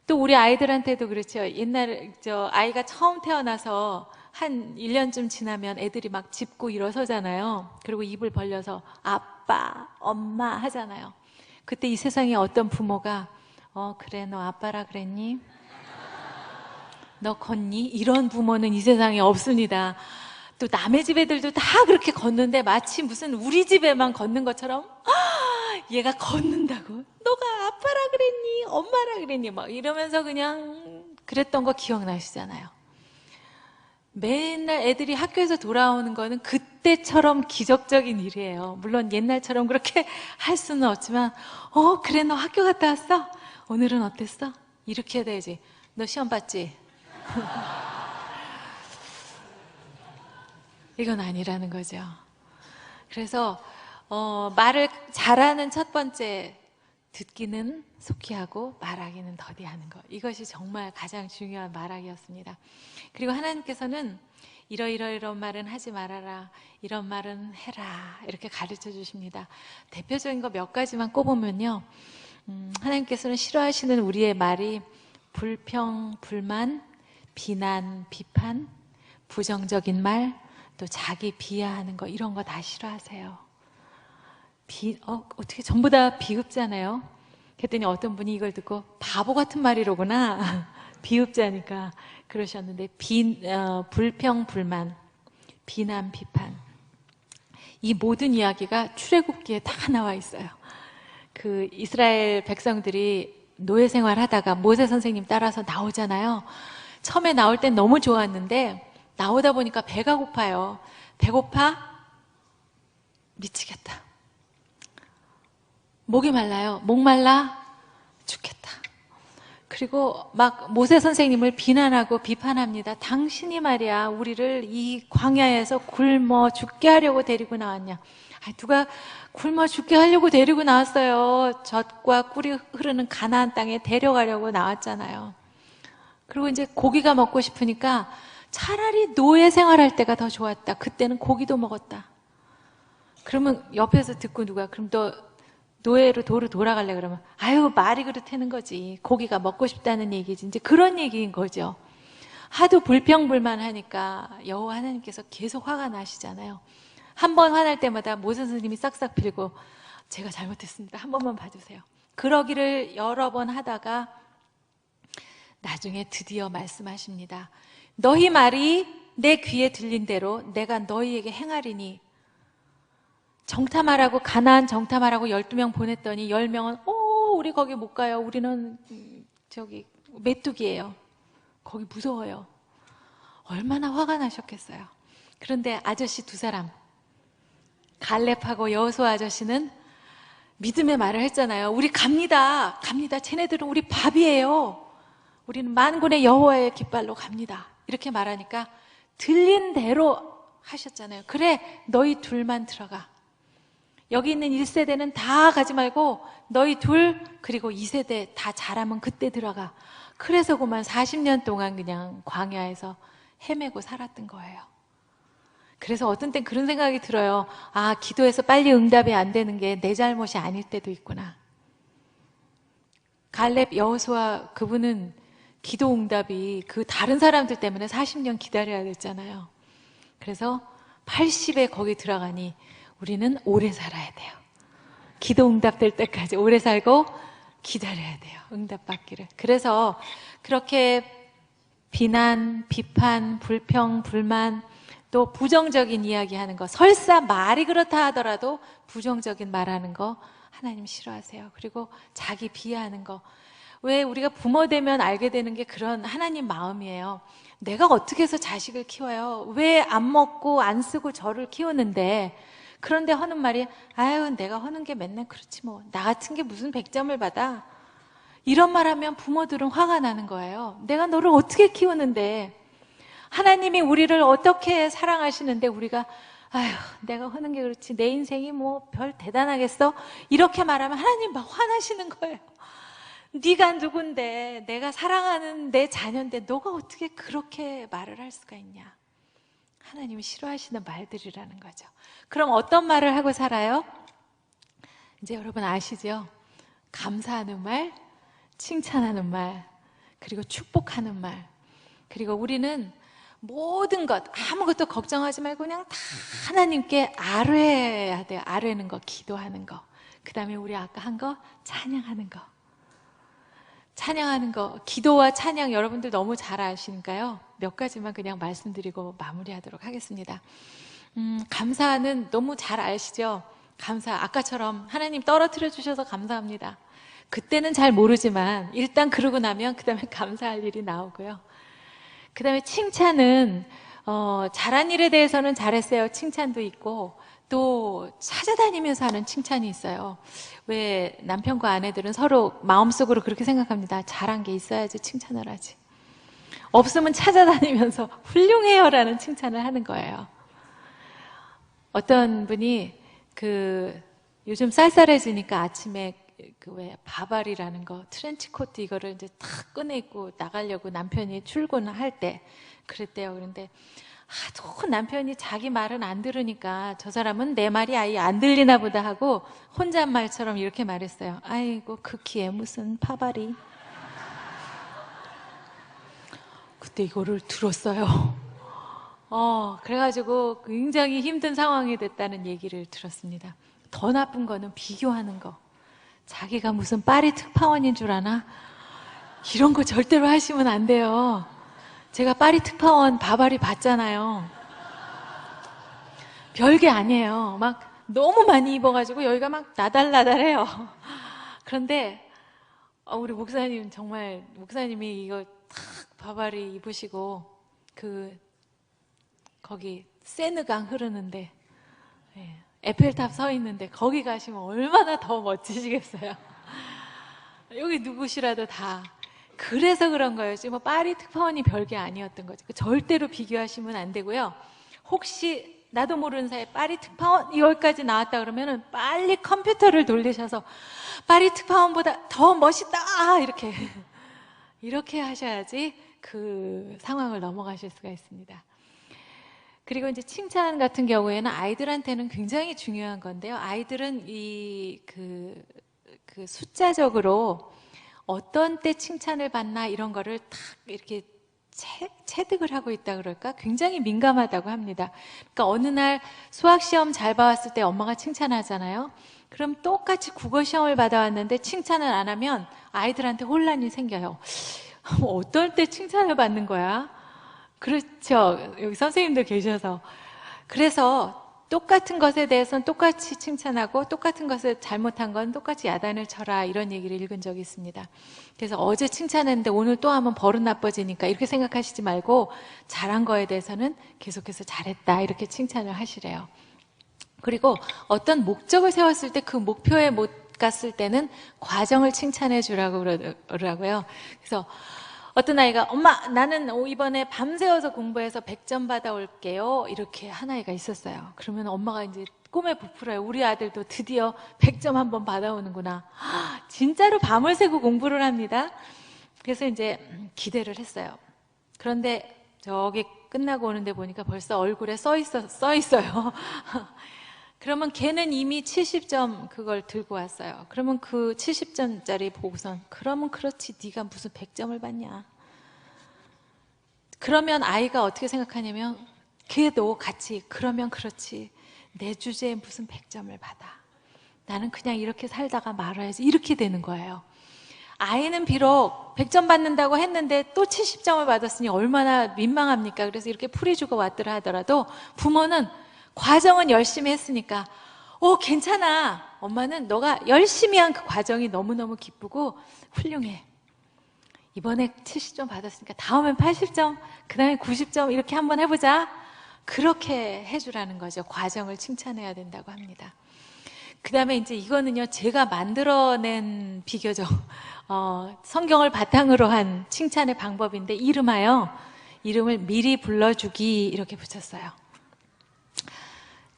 또 우리 아이들한테도 그렇죠. 옛날에 아이가 처음 태어나서 한 1년쯤 지나면 애들이 막 짚고 일어서잖아요. 그리고 입을 벌려서 아빠, 엄마 하잖아요. 그때 이 세상에 어떤 부모가 그래 너 아빠라 그랬니? 너 걷니? 이런 부모는 이 세상에 없습니다. 또 남의 집 애들도 다 그렇게 걷는데 마치 무슨 우리 집에만 걷는 것처럼 얘가 걷는다고 너가 아빠라 그랬니? 엄마라 그랬니? 막 이러면서 그냥 그랬던 거 기억나시잖아요. 맨날 애들이 학교에서 돌아오는 거는 그때처럼 기적적인 일이에요. 물론 옛날처럼 그렇게 할 수는 없지만, 그래, 너 학교 갔다 왔어? 오늘은 어땠어? 이렇게 해야 되지. 너 시험 봤지? 이건 아니라는 거죠. 그래서 말을 잘하는 첫 번째, 듣기는 속히 하고 말하기는 더디 하는 것. 이것이 정말 가장 중요한 말하기였습니다. 그리고 하나님께서는 이런 말은 하지 말아라, 이런 말은 해라, 이렇게 가르쳐 주십니다. 대표적인 거 몇 가지만 꼽으면요, 하나님께서는 싫어하시는 우리의 말이 불평, 불만, 비난, 비판, 부정적인 말, 또 자기 비하하는 거, 이런 거 다 싫어하세요. 어떻게 전부 다 비읍자네요. 그랬더니 어떤 분이 이걸 듣고 바보 같은 말이로구나. 비읍자니까 그러셨는데, 불평, 불만, 비난, 비판, 이 모든 이야기가 출애굽기에 다 나와 있어요. 그 이스라엘 백성들이 노예 생활하다가 모세 선생님 따라서 나오잖아요. 처음에 나올 땐 너무 좋았는데 나오다 보니까 배가 고파요. 배고파? 미치겠다. 목이 말라요. 목 말라? 죽겠다. 그리고 막 모세 선생님을 비난하고 비판합니다. 당신이 말이야, 우리를 이 광야에서 굶어 죽게 하려고 데리고 나왔냐? 누가 굶어 죽게 하려고 데리고 나왔어요. 젖과 꿀이 흐르는 가나안 땅에 데려가려고 나왔잖아요. 그리고 이제 고기가 먹고 싶으니까 차라리 노예 생활할 때가 더 좋았다. 그때는 고기도 먹었다. 그러면 옆에서 듣고 누가, 그럼 너 노예로 도로 돌아갈래? 그러면 아유, 말이 그렇다는 거지. 고기가 먹고 싶다는 얘기지. 이제 그런 얘기인 거죠. 하도 불평불만하니까 여호와 하나님께서 계속 화가 나시잖아요. 한 번 화날 때마다 모세 선생님이 싹싹 빌고, 제가 잘못했습니다, 한 번만 봐주세요. 그러기를 여러 번 하다가 나중에 드디어 말씀하십니다. 너희 말이 내 귀에 들린 대로 내가 너희에게 행하리니. 정탐하라고, 가나안 정탐하라고 12명 보냈더니 10명은 우리 거기 못 가요. 우리는 저기 메뚜기예요. 거기 무서워요. 얼마나 화가 나셨겠어요. 그런데 아저씨 두 사람, 갈렙하고 여호수아 아저씨는 믿음의 말을 했잖아요. 우리 갑니다. 쟤네들은 우리 밥이에요. 우리는 만군의 여호와의 깃발로 갑니다. 이렇게 말하니까 들린 대로 하셨잖아요. 그래, 너희 둘만 들어가. 여기 있는 1세대는 다 가지 말고 너희 둘, 그리고 2세대 다 자라면 그때 들어가. 그래서 그만 40년 동안 그냥 광야에서 헤매고 살았던 거예요. 그래서 어떤 땐 그런 생각이 들어요. 기도해서 빨리 응답이 안 되는 게 내 잘못이 아닐 때도 있구나. 갈렙, 여호수아, 그분은 기도 응답이 그 다른 사람들 때문에 40년 기다려야 됐잖아요. 그래서 80에 거기 들어가니 우리는 오래 살아야 돼요. 기도 응답될 때까지 오래 살고 기다려야 돼요. 응답 받기를. 그래서 그렇게 비난, 비판, 불평, 불만, 또 부정적인 이야기 하는 거, 설사 말이 그렇다 하더라도 부정적인 말하는 거 하나님 싫어하세요. 그리고 자기 비하하는 거. 왜 우리가 부모 되면 알게 되는 게 그런 하나님 마음이에요. 내가 어떻게 해서 자식을 키워요? 왜 안 먹고 안 쓰고 저를 키우는데, 그런데 하는 말이 아유, 내가 하는 게 맨날 그렇지 뭐, 나 같은 게 무슨 100점을 받아. 이런 말 하면 부모들은 화가 나는 거예요. 내가 너를 어떻게 키우는데, 하나님이 우리를 어떻게 사랑하시는데 우리가 아유, 내가 하는 게 그렇지, 내 인생이 뭐 별 대단하겠어? 이렇게 말하면 하나님 막 화나시는 거예요. 네가 누군데, 내가 사랑하는 내 자녀인데 너가 어떻게 그렇게 말을 할 수가 있냐. 하나님이 싫어하시는 말들이라는 거죠. 그럼 어떤 말을 하고 살아요? 이제 여러분 아시죠? 감사하는 말, 칭찬하는 말, 그리고 축복하는 말. 그리고 우리는 모든 것, 아무것도 걱정하지 말고 그냥 다 하나님께 아뢰야 돼요. 아뢰는 거, 기도하는 거. 그 다음에 우리 아까 한 거, 찬양하는 거. 찬양하는 거, 기도와 찬양 여러분들 너무 잘 아시니까요. 몇 가지만 그냥 말씀드리고 마무리하도록 하겠습니다. 감사는 너무 잘 아시죠? 감사, 아까처럼 하나님 떨어뜨려 주셔서 감사합니다. 그때는 잘 모르지만 일단 그러고 나면 그 다음에 감사할 일이 나오고요. 그 다음에 칭찬은 잘한 일에 대해서는 잘했어요. 칭찬도 있고, 또 찾아다니면서 하는 칭찬이 있어요. 왜 남편과 아내들은 서로 마음속으로 그렇게 생각합니다. 잘한 게 있어야지 칭찬을 하지. 없으면 찾아다니면서 훌륭해요라는 칭찬을 하는 거예요. 어떤 분이 요즘 쌀쌀해지니까 아침에 왜 바바리라는 거, 트렌치코트 이거를 이제 탁 꺼내고 나가려고 남편이 출근할 때 그랬대요. 그런데 하도 남편이 자기 말은 안 들으니까 저 사람은 내 말이 아예 안 들리나 보다 하고 혼잣말처럼 이렇게 말했어요. 아이고 그 키에 무슨 바바리. 그때 이거를 들었어요. 그래가지고 굉장히 힘든 상황이 됐다는 얘기를 들었습니다. 더 나쁜 거는 비교하는 거. 자기가 무슨 파리 특파원인 줄 아나? 이런 거 절대로 하시면 안 돼요. 제가 파리 특파원 바바리 봤잖아요. 별게 아니에요. 막 너무 많이 입어가지고 여기가 막 나달나달해요. 그런데 우리 목사님 정말 목사님이 이거 탁 바바리 입으시고 거기 세느강 흐르는데 에펠탑 서 있는데 거기 가시면 얼마나 더 멋지시겠어요. 여기 누구시라도 다 그래서 그런 거예요. 지금 파리 특파원이 별게 아니었던 거죠. 절대로 비교하시면 안 되고요. 혹시 나도 모르는 사이에 파리 특파원 여기까지 나왔다 그러면은 빨리 컴퓨터를 돌리셔서 파리 특파원보다 더 멋있다 이렇게 하셔야지 그 상황을 넘어가실 수가 있습니다. 그리고 이제 칭찬 같은 경우에는 아이들한테는 굉장히 중요한 건데요. 아이들은 그 숫자적으로 어떤 때 칭찬을 받나 이런 거를 탁 이렇게 체득을 하고 있다 그럴까? 굉장히 민감하다고 합니다. 그러니까 어느 날 수학 시험 잘 봐왔을 때 엄마가 칭찬하잖아요. 그럼 똑같이 국어 시험을 받아왔는데 칭찬을 안 하면 아이들한테 혼란이 생겨요. 어떨 때 칭찬을 받는 거야? 그렇죠. 여기 선생님들 계셔서. 그래서 똑같은 것에 대해서는 똑같이 칭찬하고 똑같은 것을 잘못한 건 똑같이 야단을 쳐라 이런 얘기를 읽은 적이 있습니다. 그래서 어제 칭찬했는데 오늘 또 하면 버릇 나빠지니까 이렇게 생각하시지 말고 잘한 거에 대해서는 계속해서 잘했다 이렇게 칭찬을 하시래요. 그리고 어떤 목적을 세웠을 때 그 목표에 못 갔을 때는 과정을 칭찬해 주라고 그러더라고요. 그래서 어떤 아이가 엄마 나는 이번에 밤새워서 공부해서 100점 받아올게요 이렇게 한 아이가 있었어요. 그러면 엄마가 이제 꿈에 부풀어요. 우리 아들도 드디어 100점 한번 받아오는구나. 진짜로 밤을 새고 공부를 합니다. 그래서 이제 기대를 했어요. 그런데 저기 끝나고 오는데 보니까 벌써 얼굴에 써 있어요. 그러면 걔는 이미 70점 그걸 들고 왔어요. 그러면 그 70점짜리 보고선 그러면 그렇지 네가 무슨 100점을 받냐. 그러면 아이가 어떻게 생각하냐면 걔도 같이 그러면 그렇지 내 주제에 무슨 100점을 받아. 나는 그냥 이렇게 살다가 말아야지 이렇게 되는 거예요. 아이는 비록 100점 받는다고 했는데 또 70점을 받았으니 얼마나 민망합니까. 그래서 이렇게 풀이 주고 왔더라 하더라도 부모는 과정은 열심히 했으니까 괜찮아. 엄마는 너가 열심히 한 그 과정이 너무너무 기쁘고 훌륭해. 이번에 70점 받았으니까 다음엔 80점, 그 다음에 90점 이렇게 한번 해보자. 그렇게 해주라는 거죠. 과정을 칭찬해야 된다고 합니다. 그 다음에 이제 이거는요 제가 만들어낸 비교죠. 성경을 바탕으로 한 칭찬의 방법인데 이름을 미리 불러주기 이렇게 붙였어요.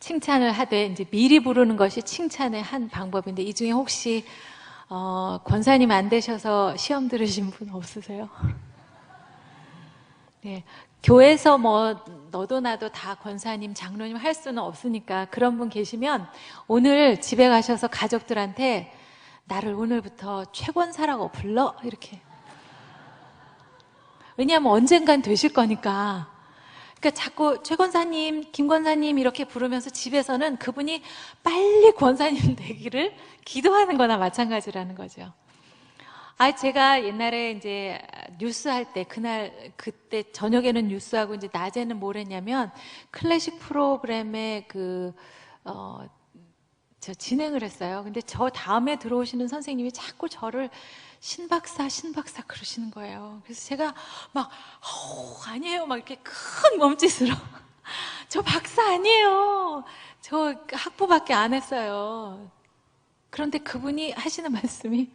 칭찬을 하되 이제 미리 부르는 것이 칭찬의 한 방법인데 이 중에 혹시 권사님 안 되셔서 시험 들으신 분 없으세요? 네, 교회에서 뭐 너도 나도 다 권사님, 장로님 할 수는 없으니까 그런 분 계시면 오늘 집에 가셔서 가족들한테 나를 오늘부터 최권사라고 불러 이렇게. 왜냐하면 언젠간 되실 거니까. 그러니까 자꾸 최 권사님, 김 권사님 이렇게 부르면서 집에서는 그분이 빨리 권사님 되기를 기도하는 거나 마찬가지라는 거죠. 제가 옛날에 이제 뉴스 할 때 그때 저녁에는 뉴스하고 이제 낮에는 뭘 했냐면 클래식 프로그램의 저 진행을 했어요. 근데 저 다음에 들어오시는 선생님이 자꾸 저를 신박사 그러시는 거예요. 그래서 제가 막 아니에요 막 이렇게 큰 몸짓으로 저 박사 아니에요. 저 학부밖에 안 했어요. 그런데 그분이 하시는 말씀이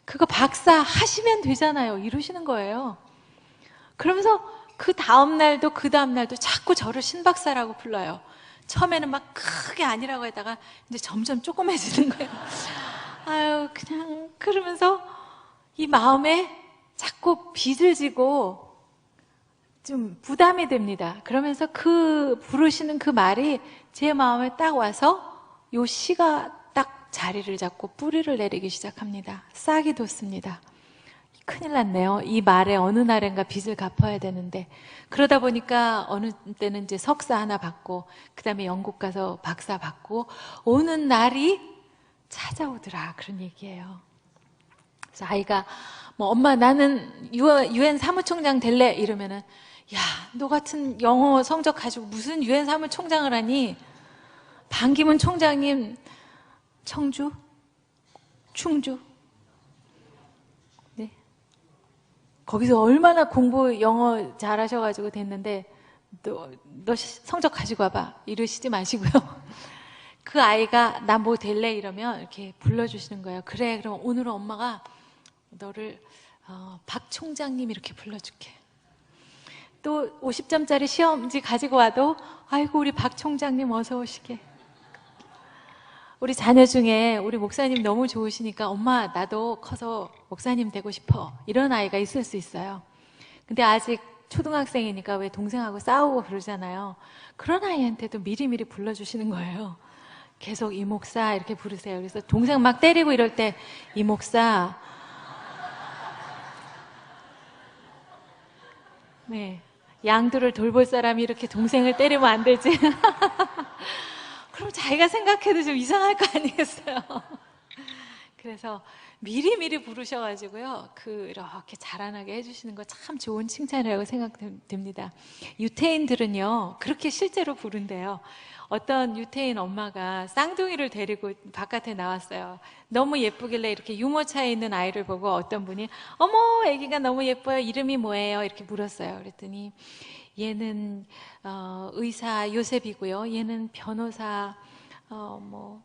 그거 박사 하시면 되잖아요. 이러시는 거예요. 그러면서 그 다음날도 자꾸 저를 신박사라고 불러요. 처음에는 막 크게 아니라고 했다가 이제 점점 조그매지는 거예요. 아유, 그냥 그러면서 이 마음에 자꾸 빚을 지고 좀 부담이 됩니다. 그러면서 그 부르시는 그 말이 제 마음에 딱 와서 요 시가 딱 자리를 잡고 뿌리를 내리기 시작합니다. 싹이 돋습니다. 큰일 났네요. 이 말에 어느 날엔가 빚을 갚아야 되는데, 그러다 보니까 어느 때는 이제 석사 하나 받고 그 다음에 영국 가서 박사 받고 오는 날이 찾아오더라, 그런 얘기예요. 그래서 아이가 뭐 엄마 나는 유엔 사무총장 될래 이러면은 야, 너 같은 영어 성적 가지고 무슨 유엔 사무총장을 하니? 반기문 총장님 청주? 충주? 네. 거기서 얼마나 공부 영어 잘하셔가지고 됐는데 너 성적 가지고 와봐 이러시지 마시고요. 그 아이가 나 뭐 될래 이러면 이렇게 불러주시는 거예요. 그래, 그럼 오늘은 엄마가 너를 박 총장님 이렇게 불러줄게. 또 50점짜리 시험지 가지고 와도 아이고 우리 박 총장님 어서 오시게. 우리 자녀 중에 우리 목사님 너무 좋으시니까 엄마 나도 커서 목사님 되고 싶어 이런 아이가 있을 수 있어요. 근데 아직 초등학생이니까 왜 동생하고 싸우고 그러잖아요. 그런 아이한테도 미리미리 불러주시는 거예요. 계속 이 목사 이렇게 부르세요. 그래서 동생 막 때리고 이럴 때 이 목사 네, 양들을 돌볼 사람이 이렇게 동생을 때리면 안 되지. 그럼 자기가 생각해도 좀 이상할 거 아니겠어요. 그래서 미리미리 부르셔가지고요, 이렇게 자라나게 해주시는 거 참 좋은 칭찬이라고 생각됩니다. 유태인들은요 그렇게 실제로 부른대요. 어떤 유태인 엄마가 쌍둥이를 데리고 바깥에 나왔어요. 너무 예쁘길래 이렇게 유모차에 있는 아이를 보고 어떤 분이 어머 아기가 너무 예뻐요, 이름이 뭐예요? 이렇게 물었어요. 그랬더니 얘는 의사 요셉이고요, 얘는 변호사 뭐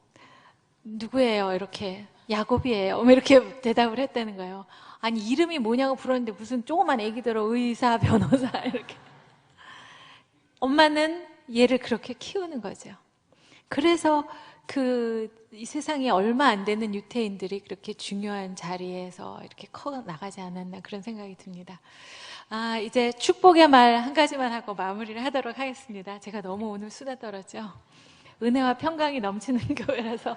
누구예요? 이렇게 야곱이에요. 뭐 이렇게 대답을 했다는 거예요. 아니 이름이 뭐냐고 물었는데 무슨 조그만 애기들어 의사 변호사 이렇게. 엄마는 얘를 그렇게 키우는 거죠. 그래서 이 세상에 얼마 안 되는 유태인들이 그렇게 중요한 자리에서 이렇게 커 나가지 않았나 그런 생각이 듭니다. 이제 축복의 말 한 가지만 하고 마무리를 하도록 하겠습니다. 제가 너무 오늘 수다 떨었죠. 은혜와 평강이 넘치는 교회라서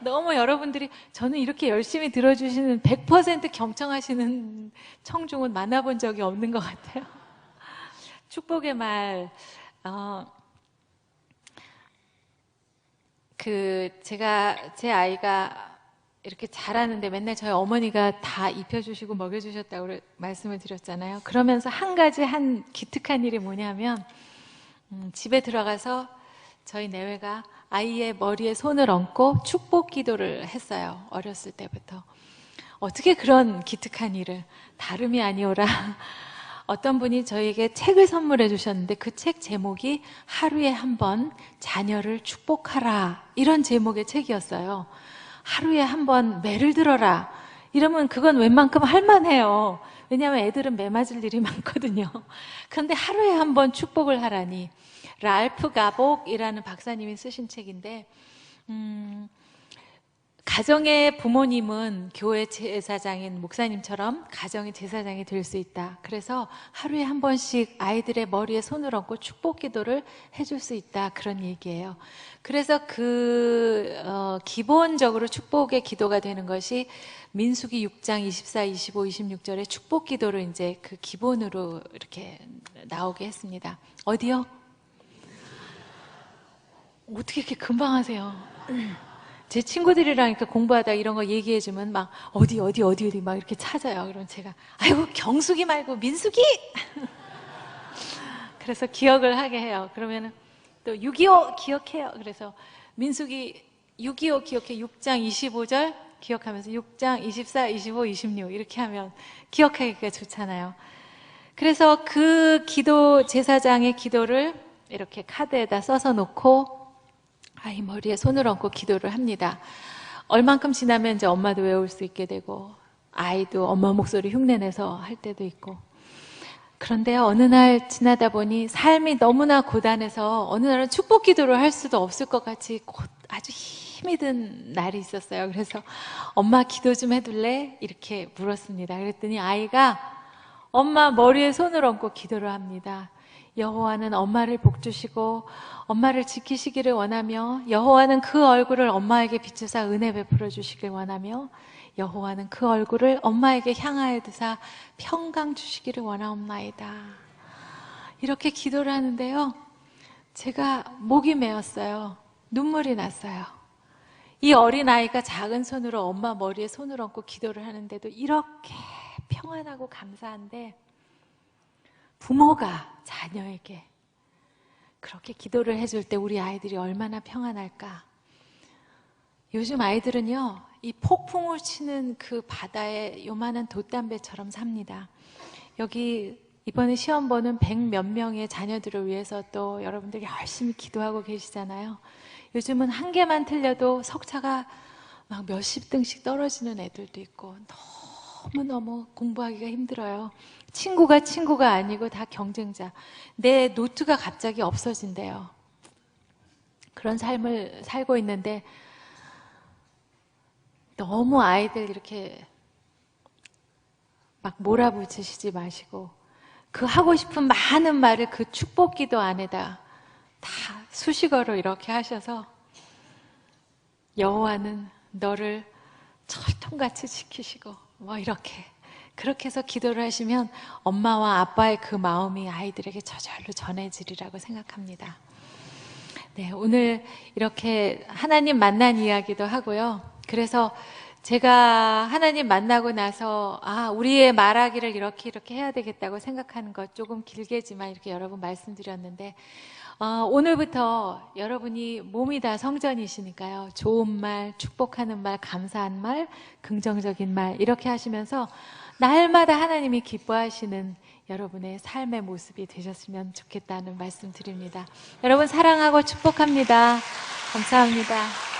너무 여러분들이 저는 이렇게 열심히 들어주시는 100% 경청하시는 청중은 만나본 적이 없는 것 같아요. 축복의 말 제 아이가 이렇게 자라는데 맨날 저희 어머니가 다 입혀주시고 먹여주셨다고 말씀을 드렸잖아요. 그러면서 한 기특한 일이 뭐냐면 집에 들어가서 저희 내외가 아이의 머리에 손을 얹고 축복 기도를 했어요. 어렸을 때부터. 어떻게 그런 기특한 일을, 다름이 아니오라 어떤 분이 저에게 책을 선물해 주셨는데 그 책 제목이 하루에 한 번 자녀를 축복하라 이런 제목의 책이었어요. 하루에 한 번 매를 들어라 이러면 그건 웬만큼 할만해요. 왜냐하면 애들은 매 맞을 일이 많거든요. 그런데 하루에 한 번 축복을 하라니. 랄프 가복이라는 박사님이 쓰신 책인데 가정의 부모님은 교회 제사장인 목사님처럼 가정의 제사장이 될 수 있다. 그래서 하루에 한 번씩 아이들의 머리에 손을 얹고 축복 기도를 해줄 수 있다. 그런 얘기예요. 그래서 기본적으로 축복의 기도가 되는 것이 민수기 6장 24, 25, 26절에 축복 기도를 이제 그 기본으로 이렇게 나오게 했습니다. 어디요? 어떻게 이렇게 금방 하세요? 제 친구들이랑 이렇게 공부하다 이런 거 얘기해주면 막 어디 막 이렇게 찾아요. 그럼 제가 아이고 경숙이 말고 민숙이! 그래서 기억을 하게 해요. 그러면은 또 6.25 기억해요. 그래서 민숙이 6.25 기억해. 6장 25절 기억하면서 6장 24, 25, 26 이렇게 하면 기억하기가 좋잖아요. 그래서 그 기도, 제사장의 기도를 이렇게 카드에다 써서 놓고 아이 머리에 손을 얹고 기도를 합니다. 얼만큼 지나면 이제 엄마도 외울 수 있게 되고 아이도 엄마 목소리 흉내내서 할 때도 있고. 그런데요, 어느 날 지나다 보니 삶이 너무나 고단해서 어느 날은 축복 기도를 할 수도 없을 것 같이 아주 힘이 든 날이 있었어요. 그래서 엄마 기도 좀 해둘래? 이렇게 물었습니다. 그랬더니 아이가 엄마 머리에 손을 얹고 기도를 합니다. 여호와는 엄마를 복주시고 엄마를 지키시기를 원하며 여호와는 그 얼굴을 엄마에게 비추사 은혜 베풀어 주시길 원하며 여호와는 그 얼굴을 엄마에게 향하여 두사 평강 주시기를 원하옵나이다. 이렇게 기도를 하는데요, 제가 목이 메었어요. 눈물이 났어요. 이 어린아이가 작은 손으로 엄마 머리에 손을 얹고 기도를 하는데도 이렇게 평안하고 감사한데, 부모가 자녀에게 그렇게 기도를 해줄 때 우리 아이들이 얼마나 평안할까. 요즘 아이들은요, 이 폭풍을 치는 그 바다에 요만한 돛담배처럼 삽니다. 여기 이번에 시험 보는 100몇 명의 자녀들을 위해서 또 여러분들 열심히 기도하고 계시잖아요. 요즘은 한 개만 틀려도 석차가 막 몇십 등씩 떨어지는 애들도 있고 너무너무 공부하기가 힘들어요. 친구가 아니고 다 경쟁자. 내 노트가 갑자기 없어진대요. 그런 삶을 살고 있는데 너무 아이들 이렇게 막 몰아붙이시지 마시고 그 하고 싶은 많은 말을 그 축복기도 안에다 다 수식어로 이렇게 하셔서 여호와는 너를 철통같이 지키시고 뭐 이렇게 그렇게 해서 기도를 하시면 엄마와 아빠의 그 마음이 아이들에게 저절로 전해지리라고 생각합니다. 네, 오늘 이렇게 하나님 만난 이야기도 하고요. 그래서 제가 하나님 만나고 나서 우리의 말하기를 이렇게 해야 되겠다고 생각하는 것 조금 길게지만 이렇게 여러 번 말씀드렸는데 오늘부터 여러분이 몸이 다 성전이시니까요. 좋은 말, 축복하는 말, 감사한 말, 긍정적인 말 이렇게 하시면서 날마다 하나님이 기뻐하시는 여러분의 삶의 모습이 되셨으면 좋겠다는 말씀 드립니다. 여러분 사랑하고 축복합니다. 감사합니다.